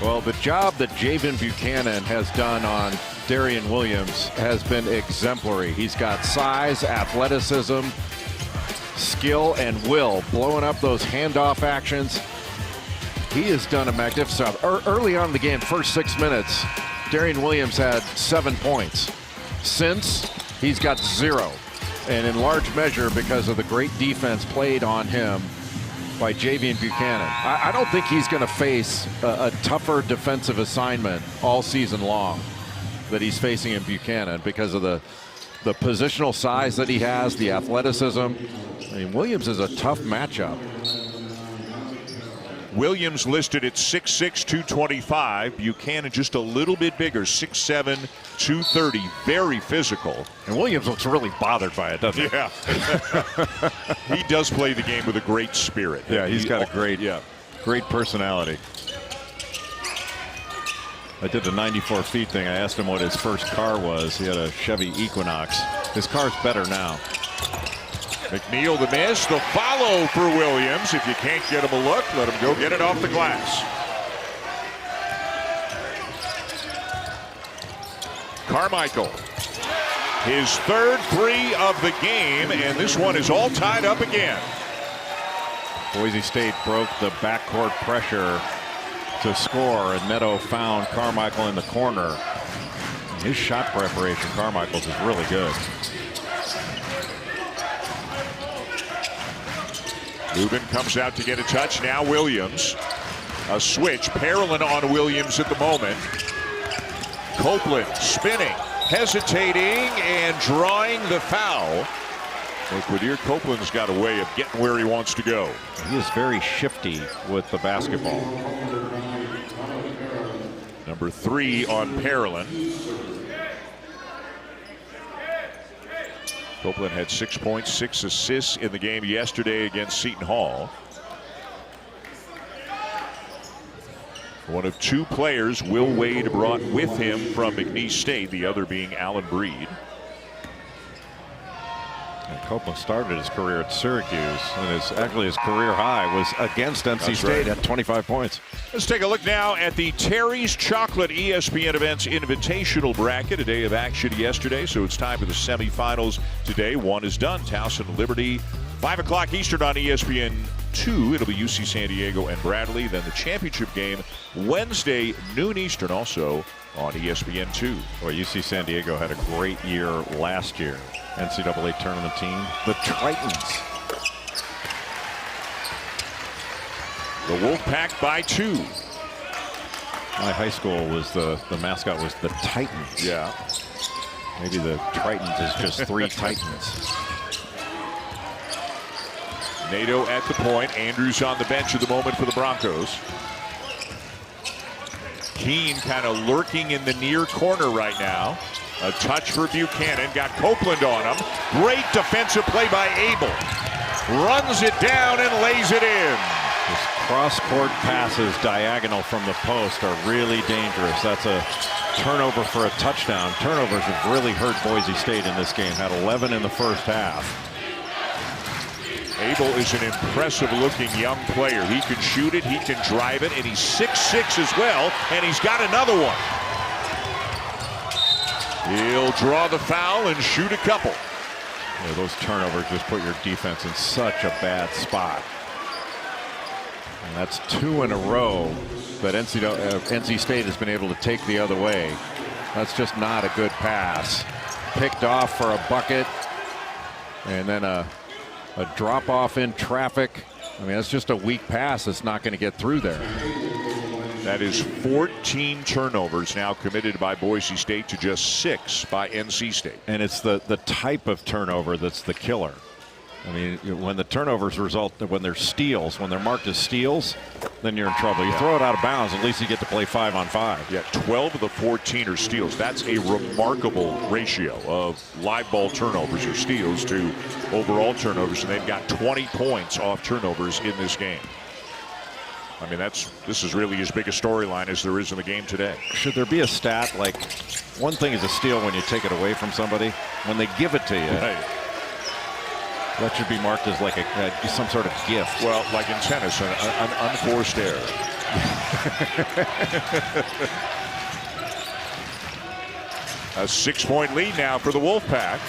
Well, the job that Javen Buchanan has done on Darian Williams has been exemplary. He's got size, athleticism, skill, and will, blowing up those handoff actions. He has done a magnificent job. Early on in the game, first 6 minutes, Darian Williams had 7 points. Since, he's got 0. And in large measure because of the great defense played on him by Javen Buchanan. I don't think he's going to face a tougher defensive assignment all season long that he's facing in Buchanan because of the positional size that he has, the athleticism. I mean, Williams is a tough matchup. Williams listed at 6'6", 225. Buchanan just a little bit bigger, 6'7", 230. Very physical. And Williams looks really bothered by it, doesn't he? Yeah. He does play the game with a great spirit. Yeah, he's got a great personality. I did the 94 feet thing. I asked him what his first car was. He had a Chevy Equinox. His car's better now. McNeil the miss, the follow for Williams. If you can't get him a look, let him go get it off the glass. Carmichael, his third three of the game, and this one is all tied up again. Boise State broke the backcourt pressure to score, and Neto found Carmichael in the corner. His shot preparation, Carmichael's, is really good. Lubin comes out to get a touch. Now Williams. A switch. Parolin on Williams at the moment. Copeland spinning, hesitating, and drawing the foul. Quadir Copeland's got a way of getting where he wants to go. He is very shifty with the basketball. Number 3 on Parolin. Copeland had 6 points, 6 assists in the game yesterday against Seton Hall. One of 2 players Will Wade brought with him from McNeese State, the other being Allen Breed. And Copeland started his career at Syracuse, and actually his career high was against NC State at 25 points. Let's take a look now at the Terry's Chocolate ESPN Events Invitational Bracket. A day of action yesterday, so it's time for the semifinals today. One is done. Towson Liberty, 5 o'clock Eastern on ESPN 2. It'll be UC San Diego and Bradley. Then the championship game Wednesday, noon Eastern, also on ESPN 2. Well, UC San Diego had a great year last year. NCAA tournament team, the Tritons. The Wolfpack by 2. My high school was the mascot was the Titans. Yeah. Maybe the Tritons is just 3 Titans. Nato at the point. Andrews on the bench at the moment for the Broncos. Keene kind of lurking in the near corner right now. A touch for Buchanan. Got Copeland on him. Great defensive play by Abel. Runs it down and lays it in. His cross-court passes diagonal from the post are really dangerous. That's a turnover for a touchdown. Turnovers have really hurt Boise State in this game. Had 11 in the first half. Abel is an impressive-looking young player. He can shoot it, he can drive it, and he's 6'6" as well, and he's got another one. He'll draw the foul and shoot a couple. Yeah, those turnovers just put your defense in such a bad spot. And that's 2 in a row that NC State has been able to take the other way. That's just not a good pass. Picked off for a bucket, and then a drop off in traffic. I mean, that's just a weak pass that's not going to get through there. That is 14 turnovers now committed by Boise State to just 6 by NC State. And it's the type of turnover that's the killer. I mean, when the turnovers result, when they're steals, when they're marked as steals, then you're in trouble. You throw it out of bounds, at least you get to play 5-on-5. Yeah, 12 of the 14 are steals. That's a remarkable ratio of live ball turnovers or steals to overall turnovers, and they've got 20 points off turnovers in this game. I mean, this is really as big a storyline as there is in the game today. Should there be a stat like one thing is a steal when you take it away from somebody, when they give it to you? Right. That should be marked as like some sort of gift. Well, like in tennis, an unforced error. A 6-point lead now for the Wolfpack.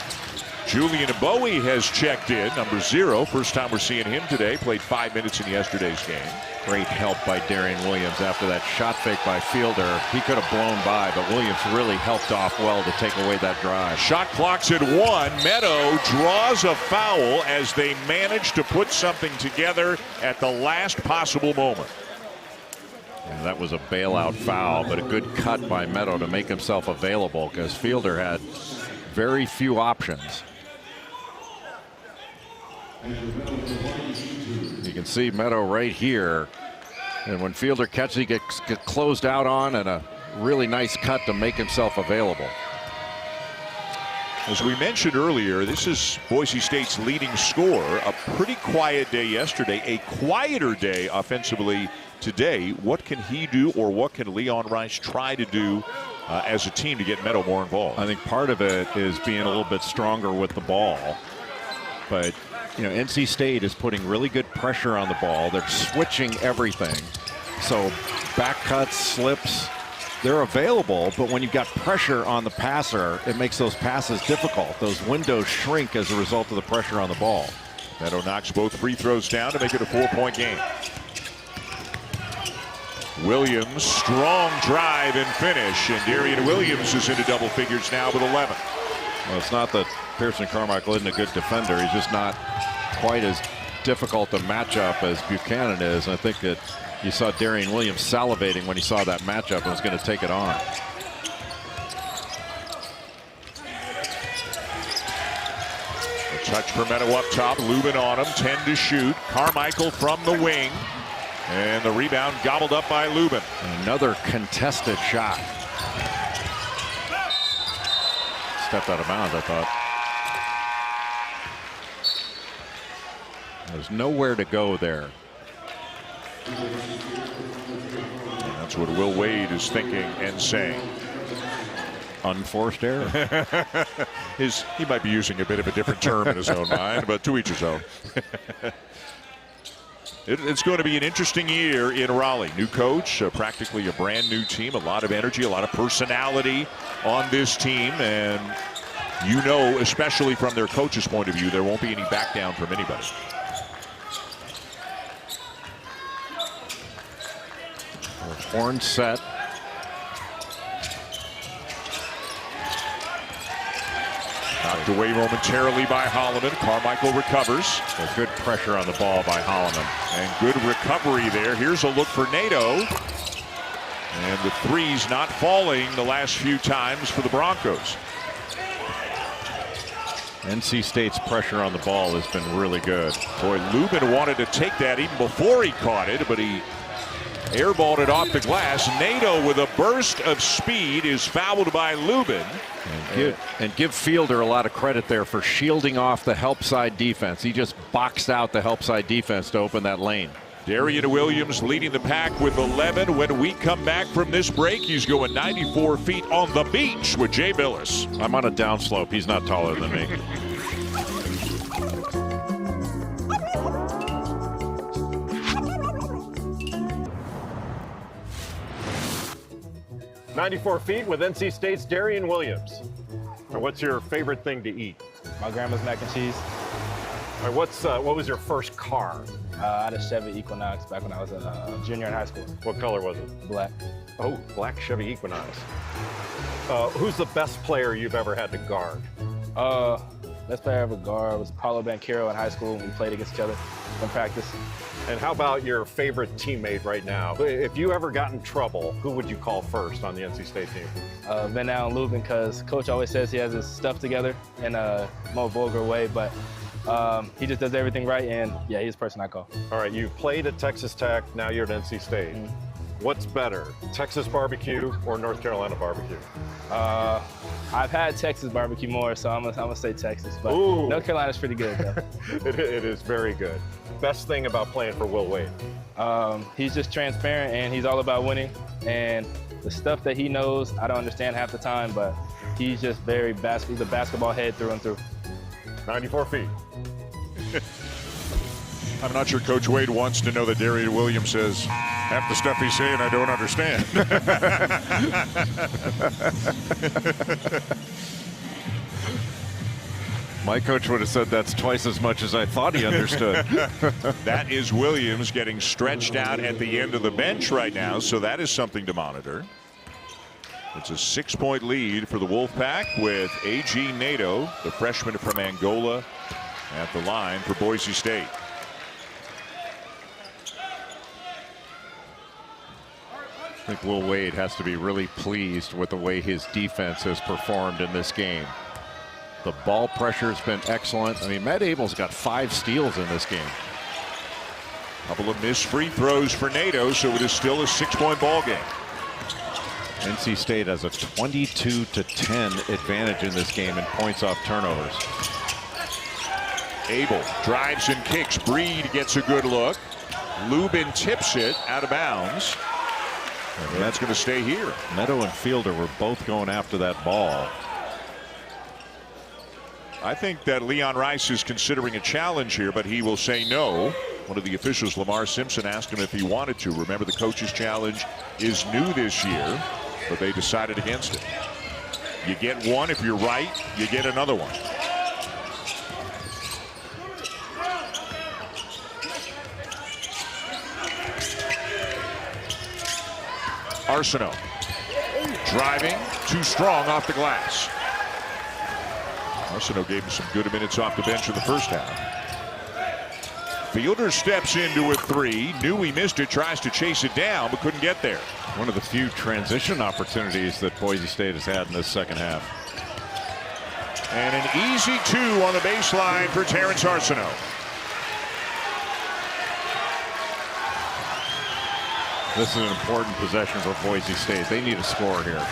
Julian Bowie has checked in, number 0. First time we're seeing him today. Played 5 minutes in yesterday's game. Great help by Darian Williams after that shot fake by Fielder. He could have blown by, but Williams really helped off well to take away that drive. Shot clock's at 1. Meadow draws a foul as they manage to put something together at the last possible moment. And that was a bailout foul, but a good cut by Meadow to make himself available because Fielder had very few options. You can see Meadow right here And when Fielder catches, he gets closed out on, and a really nice cut to make himself available. As we mentioned earlier, this is Boise State's leading scorer. A pretty quiet day yesterday, a quieter day offensively today. What can he do, or what can Leon Rice try to do as a team to get Meadow more involved? I think part of it is being a little bit stronger with the ball. But, you know, NC State is putting really good pressure on the ball. They're switching everything. So back cuts, slips, they're available, but when you've got pressure on the passer, it makes those passes difficult. Those windows shrink as a result of the pressure on the ball. Meadow knocks both free throws down to make it a 4-point game. Williams, strong drive and finish, and Darian Williams is into double figures now with 11. Well, it's not that Pearson Carmichael isn't a good defender. He's just not quite as difficult to match up as Buchanan is. And I think that you saw Darian Williams salivating when he saw that matchup and was going to take it on. A touch for Meadow up top. Lubin on him. 10 to shoot. Carmichael from the wing. And the rebound gobbled up by Lubin. Another contested shot. Stepped out of bounds, I thought. There's nowhere to go there. And that's what Will Wade is thinking and saying. Unforced error. He might be using a bit of a different term in his own mind, but to each his own. It's going to be an interesting year in Raleigh. New coach, practically a brand new team, a lot of energy, a lot of personality on this team. And you know, especially from their coach's point of view, there won't be any back down from anybody. Horn set. Knocked away momentarily by Holloman. Carmichael recovers. So good pressure on the ball by Holloman. And good recovery there. Here's a look for Nato. And the threes not falling the last few times for the Broncos. NC State's pressure on the ball has been really good. Boy, Lubin wanted to take that even before he caught it, but he airballed it off the glass. Nato with a burst of speed is fouled by Lubin. And give Fielder a lot of credit there for shielding off the help side defense. He just boxed out the help side defense to open that lane. Darian Williams leading the pack with 11. When we come back from this break, he's going 94 feet on the beach with Jay Billis. I'm on a downslope. He's not taller than me. "94 feet with NC State's Darian Williams." What's your favorite thing to eat? My grandma's mac and cheese. What was your first car? I had a Chevy Equinox back when I was a junior in high school. What color was it? Black. Oh, black Chevy Equinox. Who's the best player you've ever had to guard? Best player I ever guard was Paulo Banchero in high school. We played against each other in practice. And how about your favorite teammate right now? If you ever got in trouble, who would you call first on the NC State team? Van Allen Lubin, because Coach always says he has his stuff together in a more vulgar way, but he just does everything right, and yeah, he's the person I call. All right, you've played at Texas Tech, now you're at NC State. What's better, Texas barbecue or North Carolina barbecue? I've had Texas barbecue more, so I'm gonna say Texas, but Ooh. North Carolina's pretty good though. It is very good. Best thing about playing for Will Wade? He's just transparent, and he's all about winning, and the stuff that he knows, I don't understand half the time, but he's just very he's a basketball head through and through. 94 feet. I'm not sure Coach Wade wants to know that Darian Williams says half the stuff he's saying I don't understand. My coach would have said that's twice as much as I thought he understood. That is Williams getting stretched out at the end of the bench right now, so that is something to monitor. It's a 6-point lead for the Wolfpack with A.G. Nato, the freshman from Angola, at the line for Boise State. I think Will Wade has to be really pleased with the way his defense has performed in this game. The ball pressure has been excellent. I mean, Matt Abel's got 5 steals in this game. Couple of missed free throws for NATO, so it is still a 6-point ball game. NC State has a 22-10 advantage in this game in points off turnovers. Abel drives and kicks. Breed gets a good look. Lubin tips it out of bounds. And that's going to stay here. Meadow and Fielder were both going after that ball. I think that Leon Rice is considering a challenge here, but he will say no. One of the officials, Lamar Simpson, asked him if he wanted to. Remember, the coach's challenge is new this year, but they decided against it. You get one. If you're right, you get another one. Arsenault driving, too strong off the glass. Arsenault gave him some good minutes off the bench in the first half. Fielder steps into a three. Knew he missed it, tries to chase it down, but couldn't get there. One of the few transition opportunities that Boise State has had in this second half. And an easy 2 on the baseline for Terrence Arsenault. This is an important possession for Boise State. They need a score here.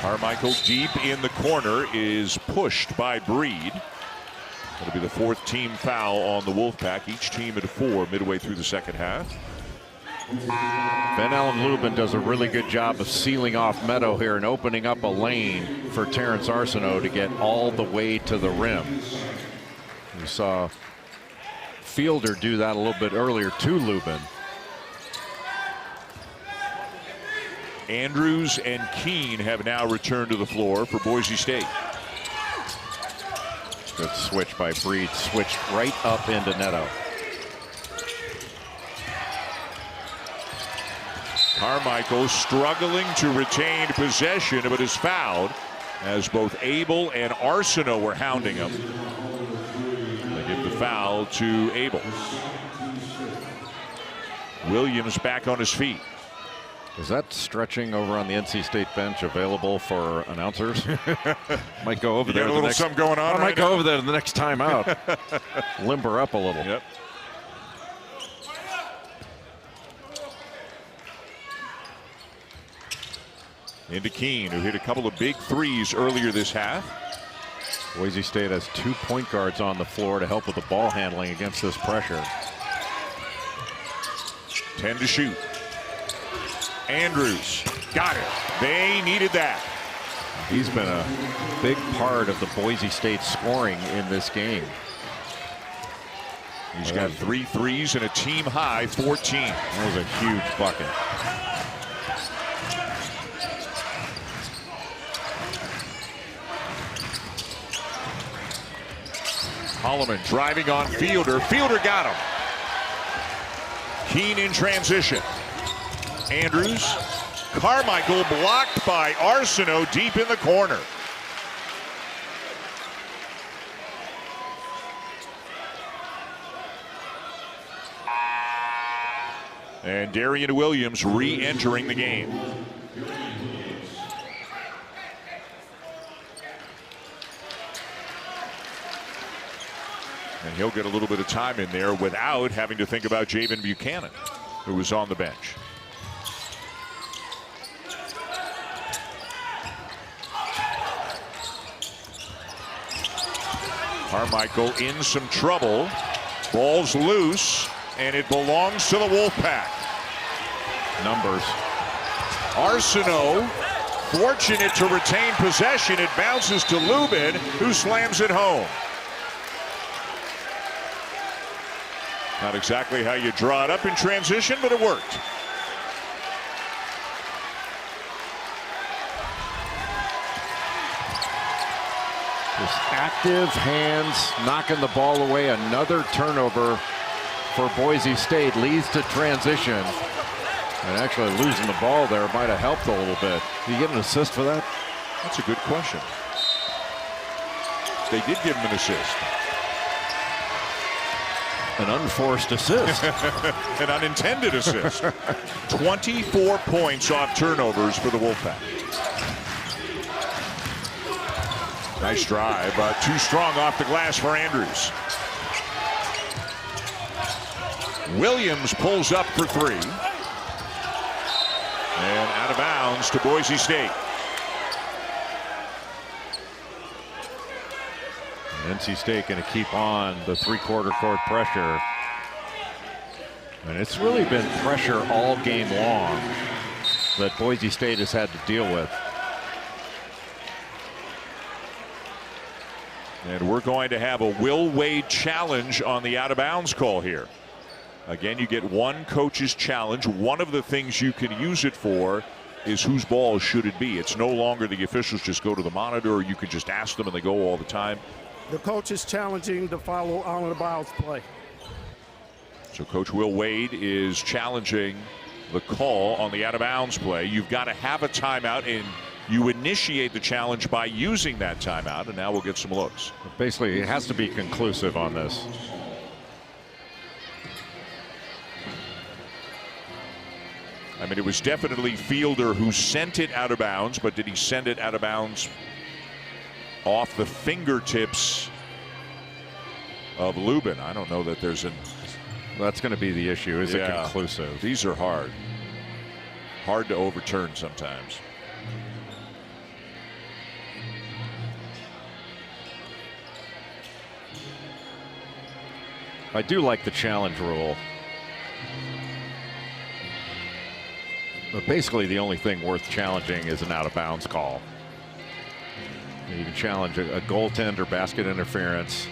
Carmichael deep in the corner is pushed by Breed. That'll be the 4th team foul on the Wolfpack. Each team at 4 midway through the second half. Van Allen Lubin does a really good job of sealing off Meadow here and opening up a lane for Terrence Arsenault to get all the way to the rim. We saw Fielder do that a little bit earlier to Lubin. Andrews and Keene have now returned to the floor for Boise State. Good switch by Breed, switched right up into Neto. Carmichael struggling to retain possession, but is fouled as both Abel and Arsenault were hounding him. They give the foul to Abel. Williams back on his feet. Is that stretching over on the NC State bench available for announcers? Might go over You there. got a little something going on. I might go over there the next time out. Limber up a little. Yep. Into Keene, who hit a couple of big threes earlier this half. Boise State has 2 point guards on the floor to help with the ball handling against this pressure. 10 to shoot. Andrews got it. They needed that. He's been a big part of the Boise State scoring in this game. He's got 3 threes and a team high 14. That was a huge bucket. Holloman driving on Fielder. Fielder got him. Keene in transition. Andrews. Carmichael blocked by Arsenault deep in the corner. And Darian Williams re-entering the game. And he'll get a little bit of time in there without having to think about Javen Buchanan, who was on the bench. Carmichael in some trouble. Ball's loose, and it belongs to the Wolfpack. Numbers. Arsenault fortunate to retain possession. It bounces to Lubin, who slams it home. Not exactly how you draw it up in transition, but it worked. Just active hands knocking the ball away. Another turnover for Boise State leads to transition. And actually losing the ball there might have helped a little bit. Did you get an assist for that? That's a good question. They did give him an assist. An unforced assist. An unintended assist. 24 points off turnovers for the Wolfpack. Nice drive, too strong off the glass for Andrews. Williams pulls up for three. And out of bounds to Boise State. NC State going to keep on the three-quarter court pressure. And it's really been pressure all game long that Boise State has had to deal with. And we're going to have a Will Wade challenge on the out-of-bounds call here. Again, you get one coach's challenge. One of the things you can use it for is whose ball should it be. It's no longer the officials just go to the monitor, or you could just ask them and they go all the time. The coach is challenging to follow on the bounds play. So Coach Will Wade is challenging the call on the out-of-bounds play. You've got to have a timeout, and you initiate the challenge by using that timeout, and now we'll get some looks. Basically, it has to be conclusive on this. I mean, it was definitely Fielder who sent it out of bounds, but did he send it out of bounds off the fingertips of Lubin? I don't know that there's an... That's going to be the issue. Is it conclusive? These are hard. Hard to overturn sometimes. I do like the challenge rule. But basically the only thing worth challenging is an out-of-bounds call. You can challenge a goaltender, basket interference,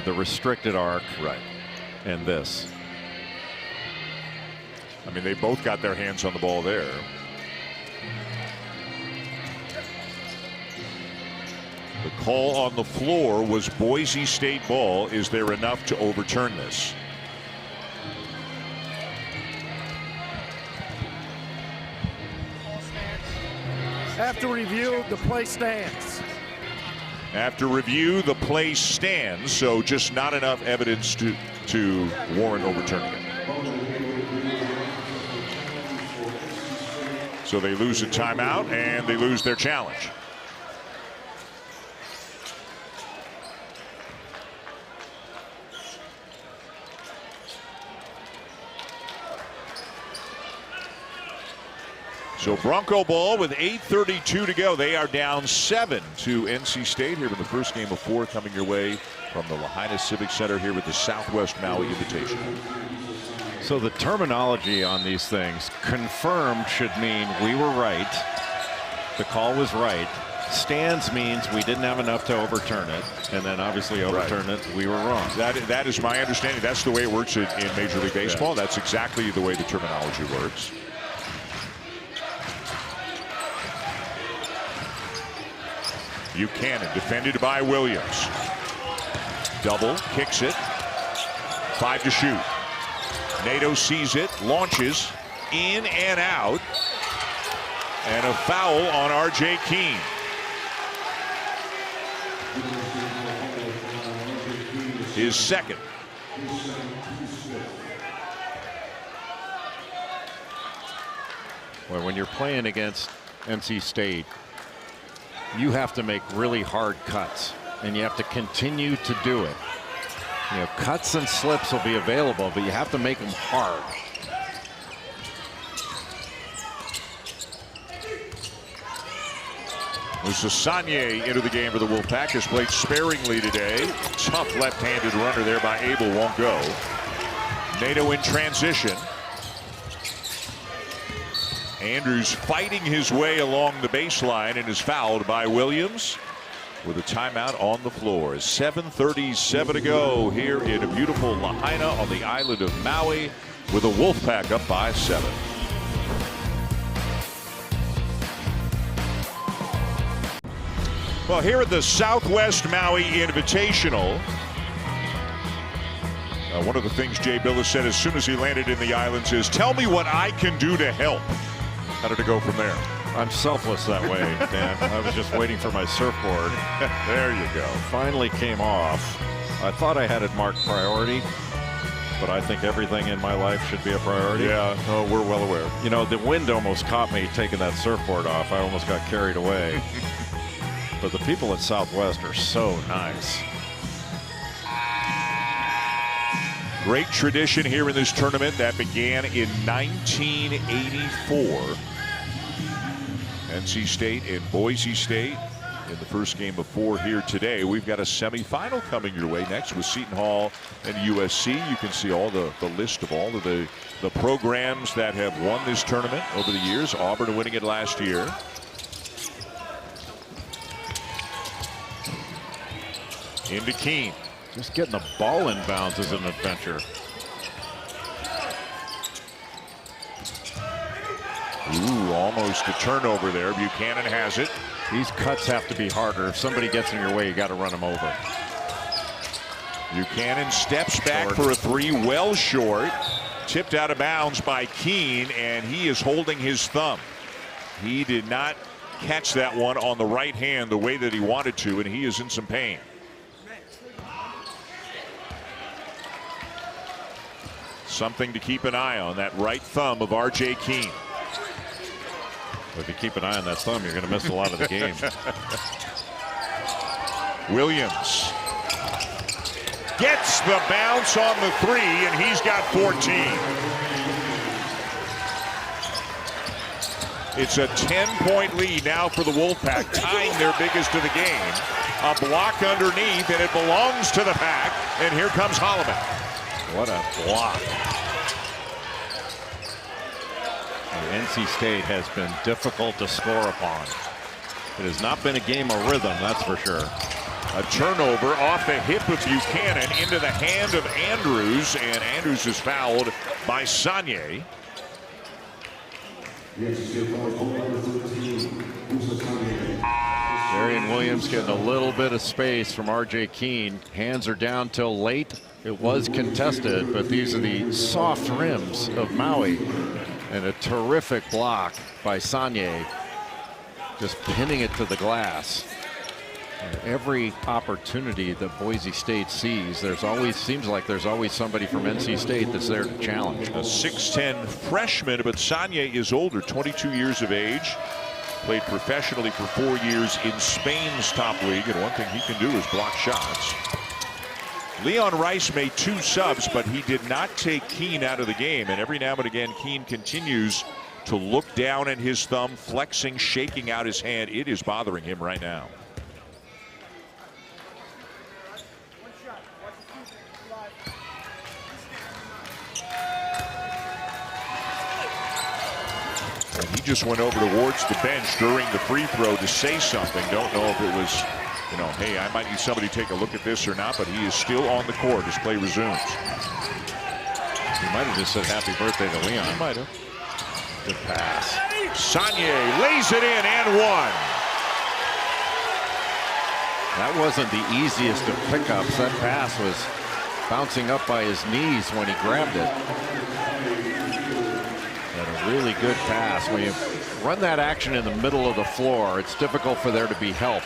the restricted arc, right, and this. I mean, they both got their hands on the ball there. The call on the floor was Boise State ball. Is there enough to overturn this? After review, the play stands. After review, the play stands, so just not enough evidence to warrant overturning it. So they lose a timeout and they lose their challenge. So Bronco ball with 8:32 to go. They are down 7 to NC State here in the first game of 4 coming your way from the Lahaina Civic Center here with the Southwest Maui Invitational. So the terminology on these things, confirmed should mean we were right. The call was right. Stands means we didn't have enough to overturn it. And then obviously overturn it, we were wrong. That is my understanding. That's the way it works in Major League Baseball. Yeah. That's exactly the way the terminology works. Buchanan defended by Williams. Double, kicks it. 5 to shoot. Nato sees it, launches, in and out. And a foul on R.J. Keene. His second. Well, when you're playing against NC State, you have to make really hard cuts, and you have to continue to do it. You know, cuts and slips will be available, but you have to make them hard. Sasanye into the game for the Wolfpack. Has played sparingly today. Tough left-handed runner there by Abel, won't go. Nato in transition. Andrews fighting his way along the baseline and is fouled by Williams with a timeout on the floor. 7:37 to go here in a beautiful Lahaina on the island of Maui with the Wolfpack up by 7. Well, here at the Southwest Maui Invitational, one of the things Jay Billis said as soon as he landed in the islands is, tell me what I can do to help. How did it go from there? I'm selfless that way, Dan. I was just waiting for my surfboard. There you go. Finally came off. I thought I had it marked priority, but I think everything in my life should be a priority. Yeah, no, we're well aware. You know, the wind almost caught me taking that surfboard off. I almost got carried away. But the people at Southwest are so nice. Great tradition here in this tournament that began in 1984. NC State and Boise State in the first game of 4 here today. We've got a semifinal coming your way next with Seton Hall and USC. You can see all the list of all of the programs that have won this tournament over the years. Auburn winning it last year. Into Keene. Just getting the ball in bounds is an adventure. Ooh, almost a turnover there. Buchanan has it. These cuts have to be harder. If somebody gets in your way, you got to run them over. Buchanan steps back for a 3, well short. Tipped out of bounds by Keene, and he is holding his thumb. He did not catch that one on the right hand the way that he wanted to, and he is in some pain. Something to keep an eye on, that right thumb of R.J. Keene. If you keep an eye on that thumb, you're going to miss a lot of the game. Williams gets the bounce on the 3, and he's got 14. It's a 10-point lead now for the Wolfpack, tying their biggest of the game. A block underneath, and it belongs to the Pack. And here comes Holloman. What a block. And NC State has been difficult to score upon. It has not been a game of rhythm, that's for sure. A turnover off the hip of Buchanan into the hand of Andrews, and Andrews is fouled by Sagne. Darian Williams getting a little bit of space from R.J. Keene. Hands are down till late. It was contested, but these are the soft rims of Maui. And a terrific block by Sagne, just pinning it to the glass. And every opportunity that Boise State sees, seems like there's always somebody from NC State that's there to challenge. A 6'10" freshman, but Sagne is older, 22 years of age. Played professionally for 4 years in Spain's top league, and one thing he can do is block shots. Leon Rice made 2 subs, but he did not take Keene out of the game. And every now and again, Keene continues to look down at his thumb, flexing, shaking out his hand. It is bothering him right now. And he just went over towards the bench during the free throw to say something. Don't know if it was, you know, hey, I might need somebody to take a look at this or not, but he is still on the court as play resumes. He might have just said happy birthday to Leon. He might have. Good pass. Sagne lays it in and one. That wasn't the easiest of pickups. That pass was bouncing up by his knees when he grabbed it. And a really good pass. When you run that action in the middle of the floor, it's difficult for there to be help.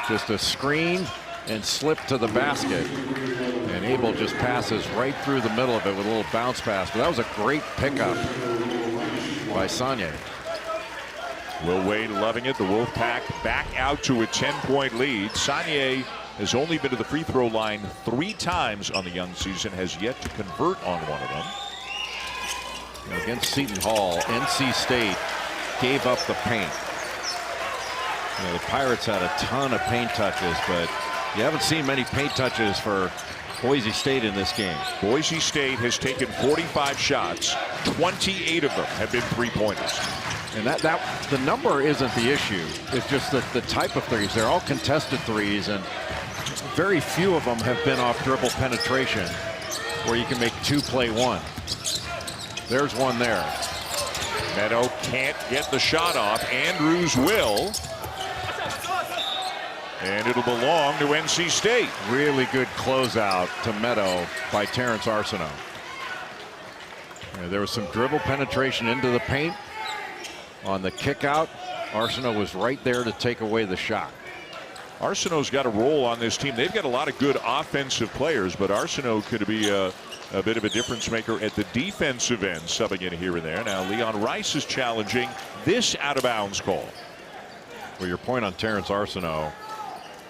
Just a screen and slip to the basket. And Abel just passes right through the middle of it with a little bounce pass. But that was a great pickup by Sagne. Will Wade loving it. The Wolfpack back out to a 10-point lead. Sagne has only been to the free throw line 3 times on the young season, has yet to convert on one of them. Against Seton Hall, NC State gave up the paint. You know, the Pirates had a ton of paint touches, but you haven't seen many paint touches for Boise State in this game. Boise State has taken 45 shots. 28 of them have been three-pointers. And the number isn't the issue. It's just that the type of threes. They're all contested threes, and very few of them have been off dribble penetration where you can make 2 play 1. There's one there. Meadow can't get the shot off. Andrews will. And it'll belong to NC State. Really good closeout to Meadow by Terrence Arsenault. There was some dribble penetration into the paint. On the kick out, Arsenault was right there to take away the shot. Arsenault's got a role on this team. They've got a lot of good offensive players, but Arsenault could be a bit of a difference maker at the defensive end, subbing in here and there. Now Leon Rice is challenging this out of bounds call. Well, your point on Terrence Arsenault,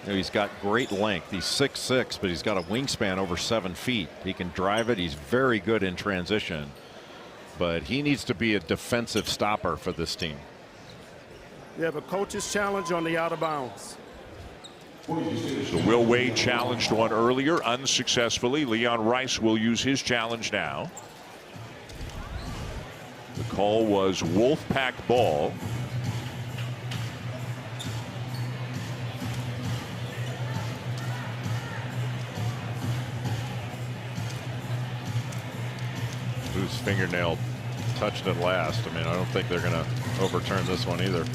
he's got great length. He's 6'6", but he's got a wingspan over 7 feet. He can drive it. He's very good in transition, but he needs to be a defensive stopper for this team. You have a coach's challenge on the out of bounds. So Will Wade challenged one earlier unsuccessfully. Leon Rice will use his challenge now. The call was Wolfpack ball. Whose fingernail touched it last? I mean, I don't think they're going to overturn this one either.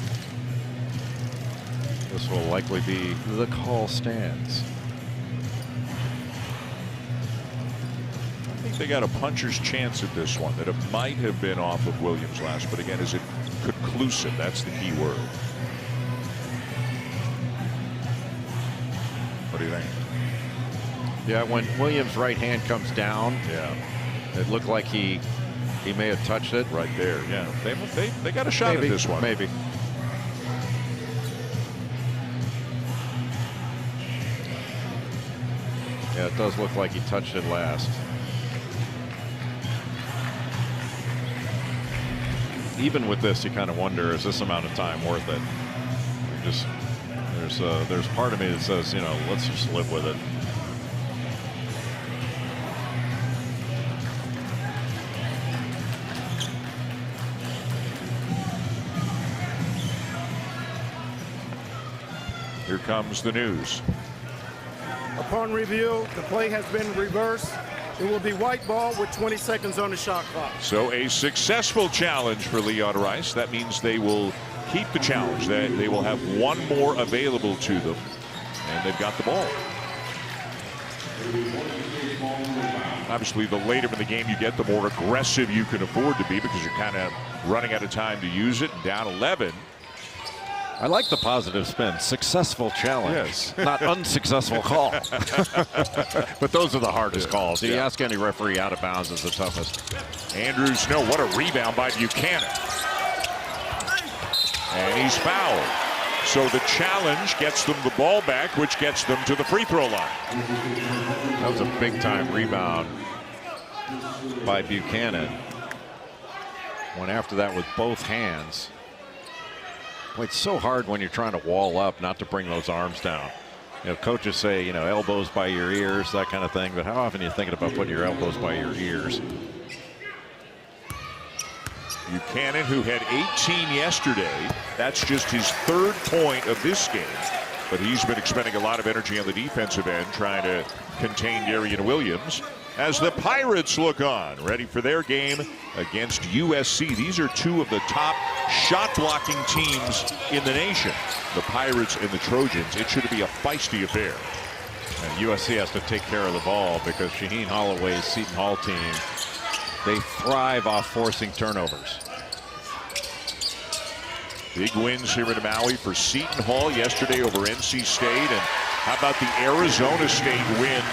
This will likely be the call stands. I think they got a puncher's chance at this one, that it might have been off of Williams last, but again, is it conclusive? That's the key word. What do you think? Yeah, when Williams' right hand comes down, it looked like he may have touched it right there. Yeah, they got a shot at this one. Maybe. Yeah, it does look like he touched it last. Even with this, you kind of wonder, is this amount of time worth it? There's part of me that says, you know, let's just live with it. Here comes the news. Upon review, the play has been reversed. It will be white ball with 20 seconds on the shot clock. So a successful challenge for Leon Rice. That means they will keep the challenge. They will have one more available to them, and they've got the ball. Obviously, the later in the game you get, the more aggressive you can afford to be, because you're kind of running out of time to use it. And down 11. I like the positive spin. Successful challenge. Yes. Not unsuccessful call. But those are the hardest calls. You ask any referee, out of bounds is the toughest. Andrew Snow, what a rebound by Buchanan. And he's fouled. So the challenge gets them the ball back, which gets them to the free throw line. That was a big time rebound by Buchanan. Went after that with both hands. Boy, it's so hard when you're trying to wall up not to bring those arms down. You know, coaches say, you know, elbows by your ears, that kind of thing, but how often are you thinking about putting your elbows by your ears? Buchanan, who had 18 yesterday, that's just his 3rd point of this game, but he's been expending a lot of energy on the defensive end trying to contain Darian Williams as the Pirates look on, ready for their game against USC. These are two of the top shot blocking teams in the nation, the Pirates and the Trojans. It should be a feisty affair. And USC has to take care of the ball because Shaheen Holloway's Seton Hall team, they thrive off forcing turnovers. Big wins here in Maui for Seton Hall yesterday over NC State. And how about the Arizona State win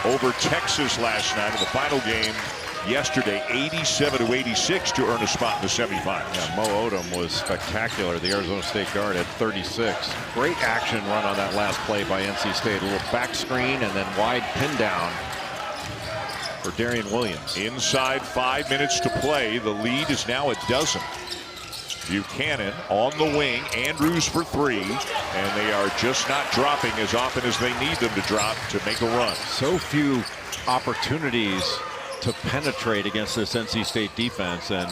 over Texas last night in the final game yesterday, 87-86 to earn a spot in the semifinals. Yeah, Mo Odom was spectacular. The Arizona State guard at 36. Great action run on that last play by NC State. A little back screen and then wide pin down for Darian Williams. Inside 5 minutes to play. The lead is now a dozen. Buchanan on the wing, Andrews for 3, and they are just not dropping as often as they need them to drop to make a run. So few opportunities to penetrate against this NC State defense, and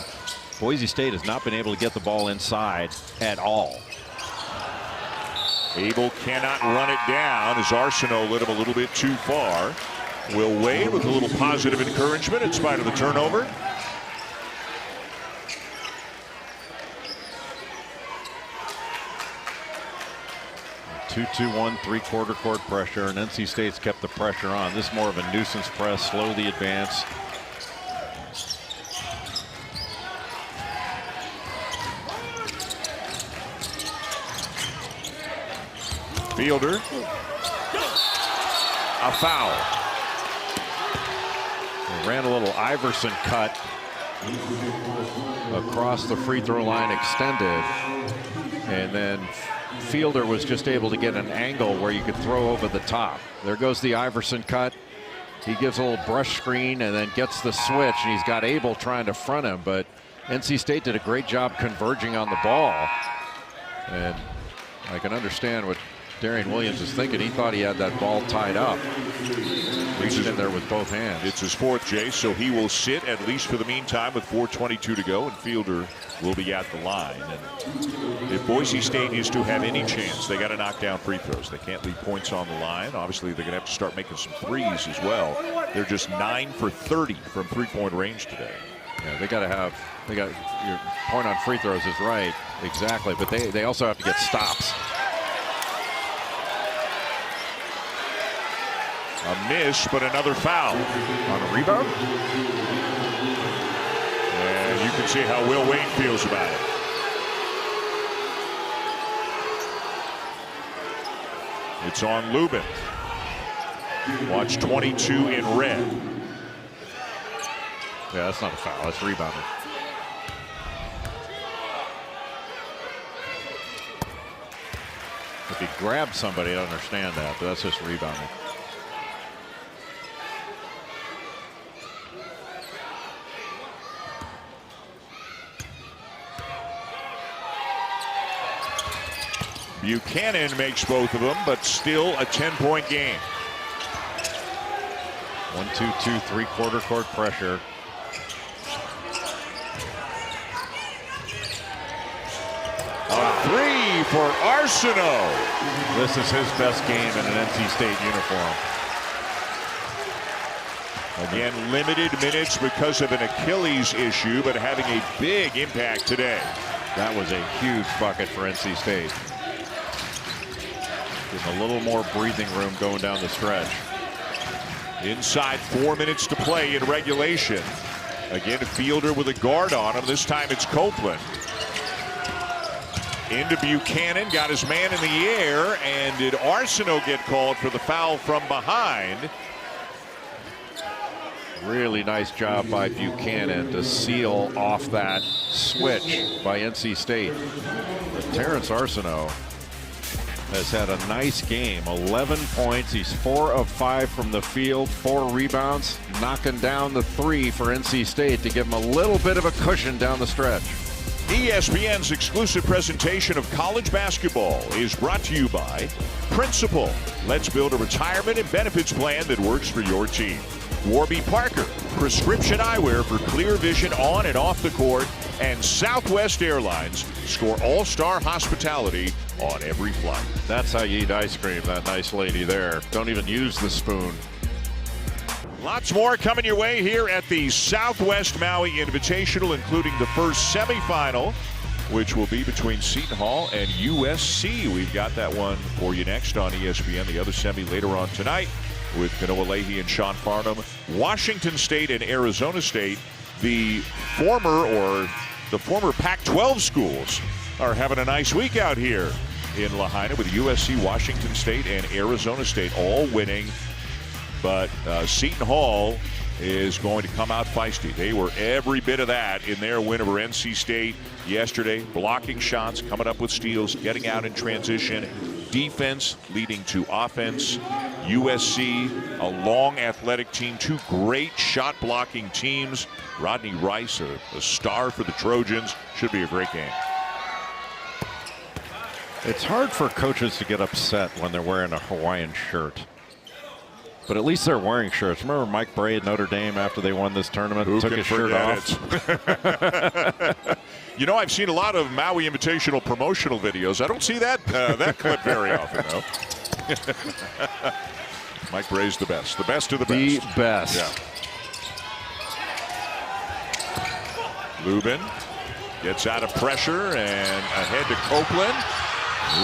Boise State has not been able to get the ball inside at all. Abel cannot run it down as Arsenault led him a little bit too far. Will Wade with a little positive encouragement in spite of the turnover. 2-2-1 3/4 court pressure, and NC State's kept the pressure on. This is more of a nuisance press, slow the advance. Fielder. A foul. They ran a little Iverson cut across the free throw line, extended, and then fielder was just able to get an angle where you could throw over the top. There goes the Iverson cut. He gives a little brush screen and then gets the switch, and he's got Abel trying to front him, but NC State did a great job converging on the ball. And I can understand what Darian Williams is thinking. He thought he had that ball tied up. Reached in there with both hands. It's his fourth, Jay, so he will sit at least for the meantime with 4:22 to go, and Fielder will be at the line. And if Boise State is to have any chance, they got to knock down free throws. They can't leave points on the line. Obviously, they're going to have to start making some threes as well. They're just 9 for 30 from three-point range today. Yeah, they got your point on free throws is right, exactly, but they also have to get stops. A miss, but another foul. On a rebound? And you can see how Will Wade feels about it. It's on Lubin. Watch 22 in red. Yeah, that's not a foul. That's rebounding. If he grabbed somebody, I don't understand that, but that's just rebounding. Buchanan makes both of them, but still a 10-point game. 1-2-2, three-quarter court pressure. A three for Arsenault. This is his best game in an NC State uniform. Again, limited minutes because of an Achilles issue, but having a big impact today. That was a huge bucket for NC State. Give him a little more breathing room going down the stretch. Inside 4 minutes to play in regulation. Again, Fielder with a guard on him. This time it's Copeland. Into Buchanan, got his man in the air, and did Arsenault get called for the foul from behind? Really nice job by Buchanan to seal off that switch by NC State. But Terrence Arsenault has had a nice game. 11 points. He's 4 of 5 from the field, 4 rebounds, knocking down the 3 for NC State to give him a little bit of a cushion down the stretch. ESPN's exclusive presentation of college basketball is brought to you by Principal. Let's build a retirement and benefits plan that works for your team. Warby Parker, prescription eyewear for clear vision on and off the court. And Southwest Airlines, score all-star hospitality on every flight. That's how you eat ice cream, that nice lady there. Don't even use the spoon. Lots more coming your way here at the Southwest Maui Invitational, including the first semifinal, which will be between Seton Hall and USC. We've got that one for you next on ESPN. The other semi later on tonight with Kanoa Leahy and Sean Farnham. Washington State and Arizona State, the former Pac-12 schools, are having a nice week out here in Lahaina with USC, Washington State, and Arizona State all winning. But Seton Hall is going to come out feisty. They were every bit of that in their win over NC State yesterday. Blocking shots, coming up with steals, getting out in transition. Defense leading to offense. USC, a long athletic team, 2 great shot blocking teams. Rodney Rice, a star for the Trojans. Should be a great game. It's hard for coaches to get upset when they're wearing a Hawaiian shirt. But at least they're wearing shirts. Remember Mike Bray at Notre Dame after they won this tournament? Who took his shirt off. You know, I've seen a lot of Maui Invitational promotional videos. I don't see that clip very often, though. Mike Bray's the best. The best of the best. The best. Yeah. Lubin gets out of pressure and ahead to Copeland.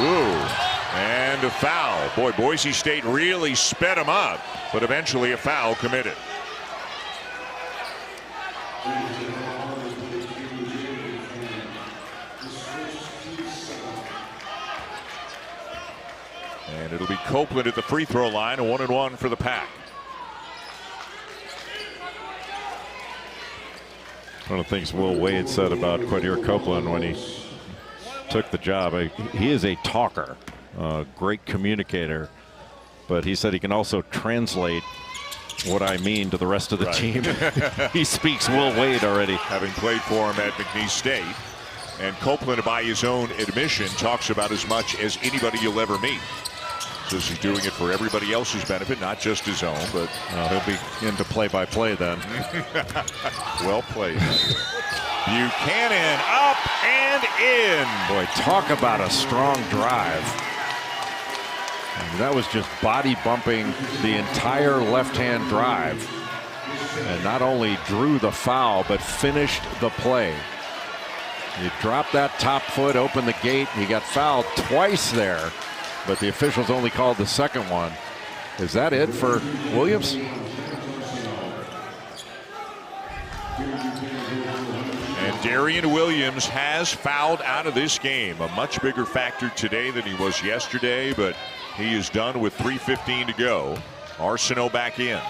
Ooh. And a foul. Boy, Boise State really sped him up, but eventually a foul committed. And it'll be Copeland at the free throw line, a 1-and-1 for the Pack. One of the things Will Wade said about Quadir Copeland when he took the job. He is a talker, great communicator, but he said he can also translate what I mean to the rest of the team. He speaks Will Wade already. Having played for him at McNeese State. And Copeland, by his own admission, talks about as much as anybody you'll ever meet. Says he's doing it for everybody else's benefit, not just his own, but he'll be into play-by-play then. Well played. Buchanan up and in. Boy, talk about a strong drive. And that was just body bumping the entire left-hand drive. And not only drew the foul, but finished the play. You drop that top foot, open the gate. He got fouled twice there, but the officials only called the second one. Is that it for Williams? And Darian Williams has fouled out of this game. A much bigger factor today than he was yesterday, but he is done with 3:15 to go. Arsenault back in.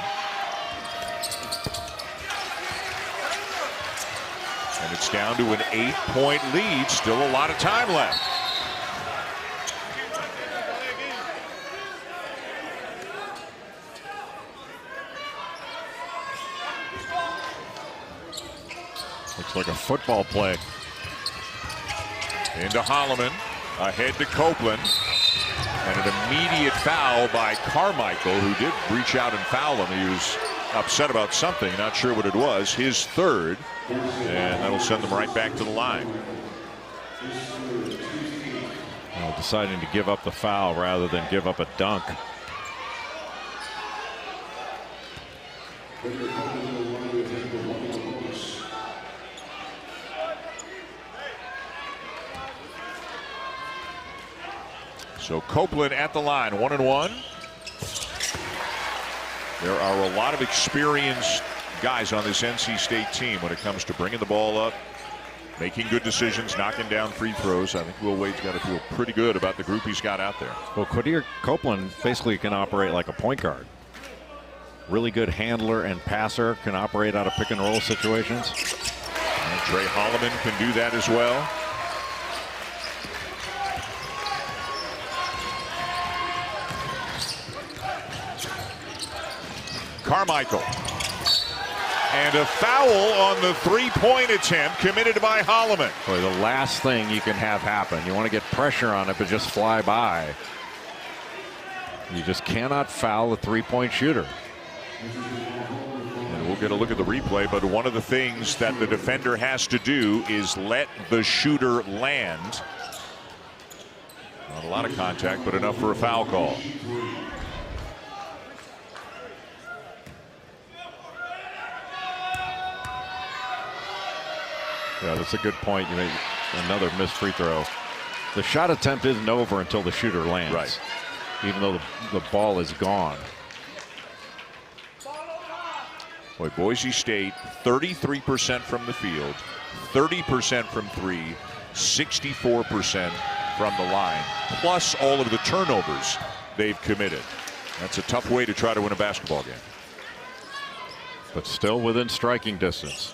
And it's down to an 8-point lead. Still a lot of time left. Looks like a football play. Into Holloman. Ahead to Copeland. And an immediate foul by Carmichael, who did reach out and foul him. He was upset about something, not sure what it was. His third. And that'll send them right back to the line. Well, deciding to give up the foul rather than give up a dunk. So Copeland at the line, 1-1. There are a lot of experienced guys on this NC State team when it comes to bringing the ball up, making good decisions, knocking down free throws. I think Will Wade's got to feel pretty good about the group he's got out there. Well, Quadir Copeland basically can operate like a point guard. Really good handler and passer, can operate out of pick and roll situations. And Trey Holloman can do that as well. Carmichael. And a foul on the three-point attempt committed by Holloman. Boy, the last thing you can have happen. You want to get pressure on it, but just fly by. You just cannot foul the three-point shooter. And we'll get a look at the replay, but one of the things that the defender has to do is let the shooter land. Not a lot of contact, but enough for a foul call. Yeah, that's a good point. You made another missed free throw. The shot attempt isn't over until the shooter lands. Right. Even though the ball is gone. Boy, Boise State, 33% from the field, 30% from three, 64% from the line, plus all of the turnovers they've committed. That's a tough way to try to win a basketball game. But still within striking distance.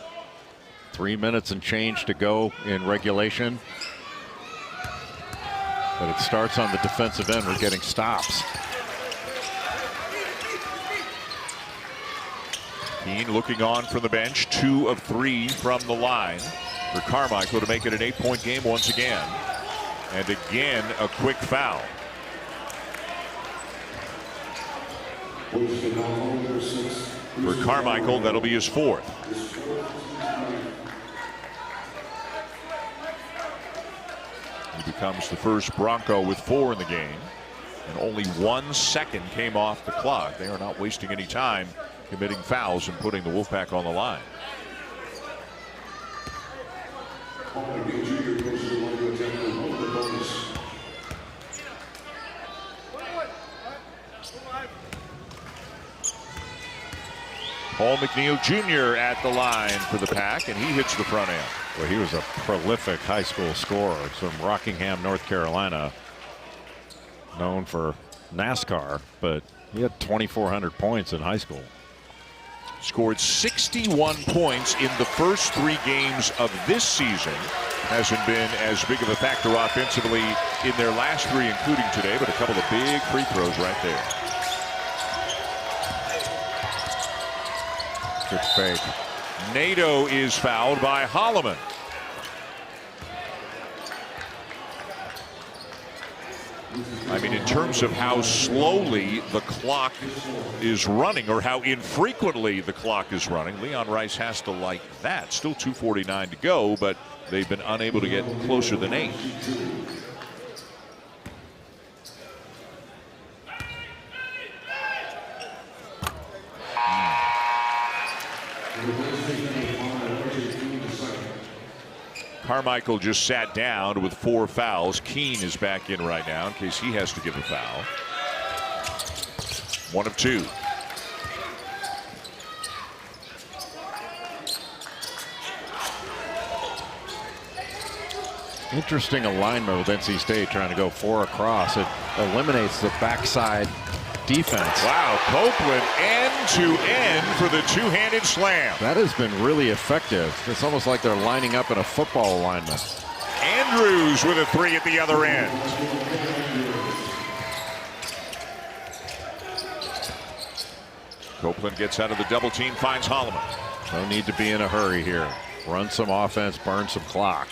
3 minutes and change to go in regulation. But it starts on the defensive end. We're getting stops. Keene looking on from the bench, 2 of 3 from the line for Carmichael to make it an 8-point game once again. And again, a quick foul. For Carmichael, that'll be his 4th. He becomes the first Bronco with 4 in the game. And only 1 second came off the clock. They are not wasting any time committing fouls and putting the Wolfpack on the line. Paul McNeil Jr. at the line for the Pack, and he hits the front end. Well, he was a prolific high school scorer from Rockingham, North Carolina, known for NASCAR, but he had 2,400 points in high school. Scored 61 points in the first 3 games of this season. hasn't been as big of a factor offensively in their last 3, including today, but a couple of big free throws right there. Good fake. Nato is fouled by Holloman. I mean, in terms of how slowly the clock is running, or how infrequently the clock is running, Leon Rice has to like that. Still 2:49 to go, but they've been unable to get closer than 8. Carmichael just sat down with 4 fouls. Keene is back in right now in case he has to give a foul. 1 of 2. Interesting alignment with NC State trying to go 4 across. It eliminates the backside defense. Wow, Copeland end-to-end for the two-handed slam. That has been really effective. It's almost like they're lining up in a football alignment. Andrews with a 3 at the other end. Copeland gets out of the double team, finds Holloman. No need to be in a hurry here. Run some offense, burn some clock.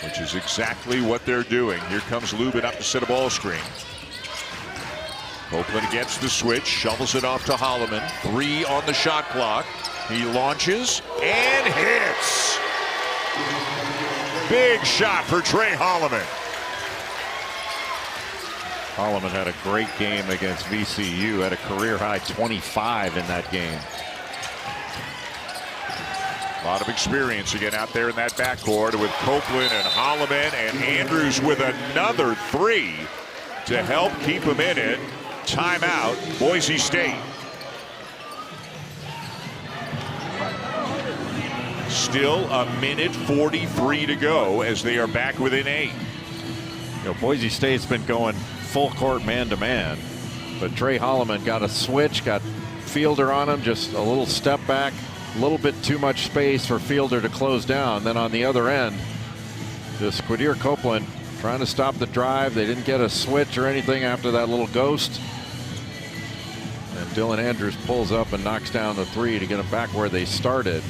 Which is exactly what they're doing. Here comes Lubin up to set a ball screen. Copeland gets the switch, shovels it off to Holloman. 3 on the shot clock. He launches and hits. Big shot for Trey Holloman. Holloman had a great game against VCU, had a career high 25 in that game. A lot of experience again out there in that backcourt with Copeland and Holloman, and Andrews with another 3 to help keep him in it. Timeout, Boise State. Still a minute 43 to go as they are back within 8. You know, Boise State's been going full court man-to-man, but Trey Holloman got a switch, got Fielder on him, just a little step back. A little bit too much space for Fielder to close down. Then on the other end, just Quadir Copeland trying to stop the drive. They didn't get a switch or anything after that little ghost. And Dylan Andrews pulls up and knocks down the 3 to get them back where they started.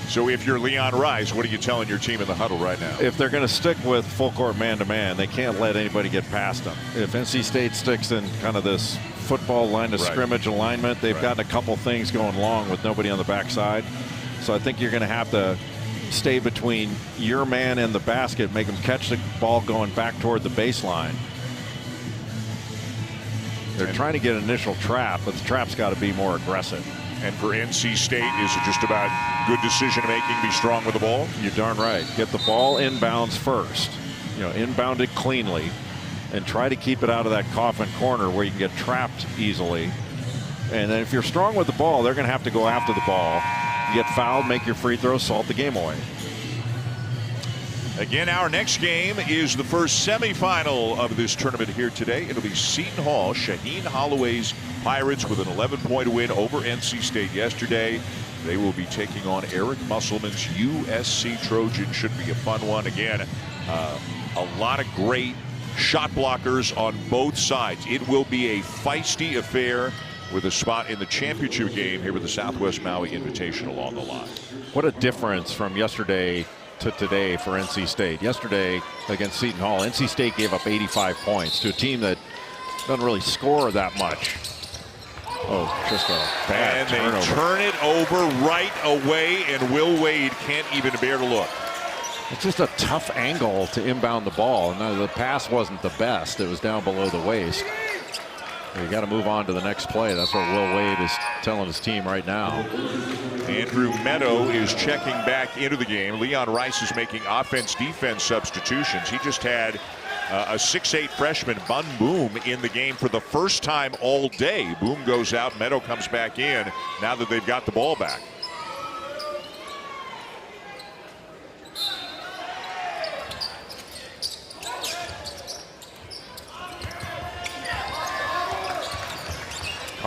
So if you're Leon Rice, what are you telling your team in the huddle right now? If they're going to stick with full court man-to-man, they can't let anybody get past them. If NC State sticks in kind of this football line of scrimmage alignment, they've gotten a couple things going long with nobody on the backside. So I think you're going to have to stay between your man and the basket, make them catch the ball going back toward the baseline. They're trying to get an initial trap, but the trap's got to be more aggressive. And for NC State, is it just about good decision-making, be strong with the ball? You're darn right. Get the ball inbounds first. You know, inbound it cleanly, and try to keep it out of that coffin corner where you can get trapped easily. And then if you're strong with the ball, they're going to have to go after the ball. You get fouled, make your free throw, salt the game away. Again, our next game is the first semifinal of this tournament here today. It'll be Seton Hall, Shaheen Holloway's Pirates with an 11-point win over NC State yesterday. They will be taking on Eric Musselman's USC Trojans. Should be a fun one. Again, a lot of great shot blockers on both sides. It will be a feisty affair with a spot in the championship game here with the Southwest Maui Invitational on the line. What a difference from yesterday to today for NC State. Yesterday against Seton Hall, NC State gave up 85 points to a team that doesn't really score that much. Oh, just a bad turnover. They turn it over right away, and Will Wade can't even bear to look. It's just a tough angle to inbound the ball, and the pass wasn't the best. It was down below the waist. You got to move on to the next play. That's what Will Wade is telling his team right now. Andrew Meadow is checking back into the game. Leon Rice is making offense-defense substitutions. He just had a 6'8" freshman, Bun Boom, in the game for the first time all day. Boom goes out, Meadow comes back in now that they've got the ball back.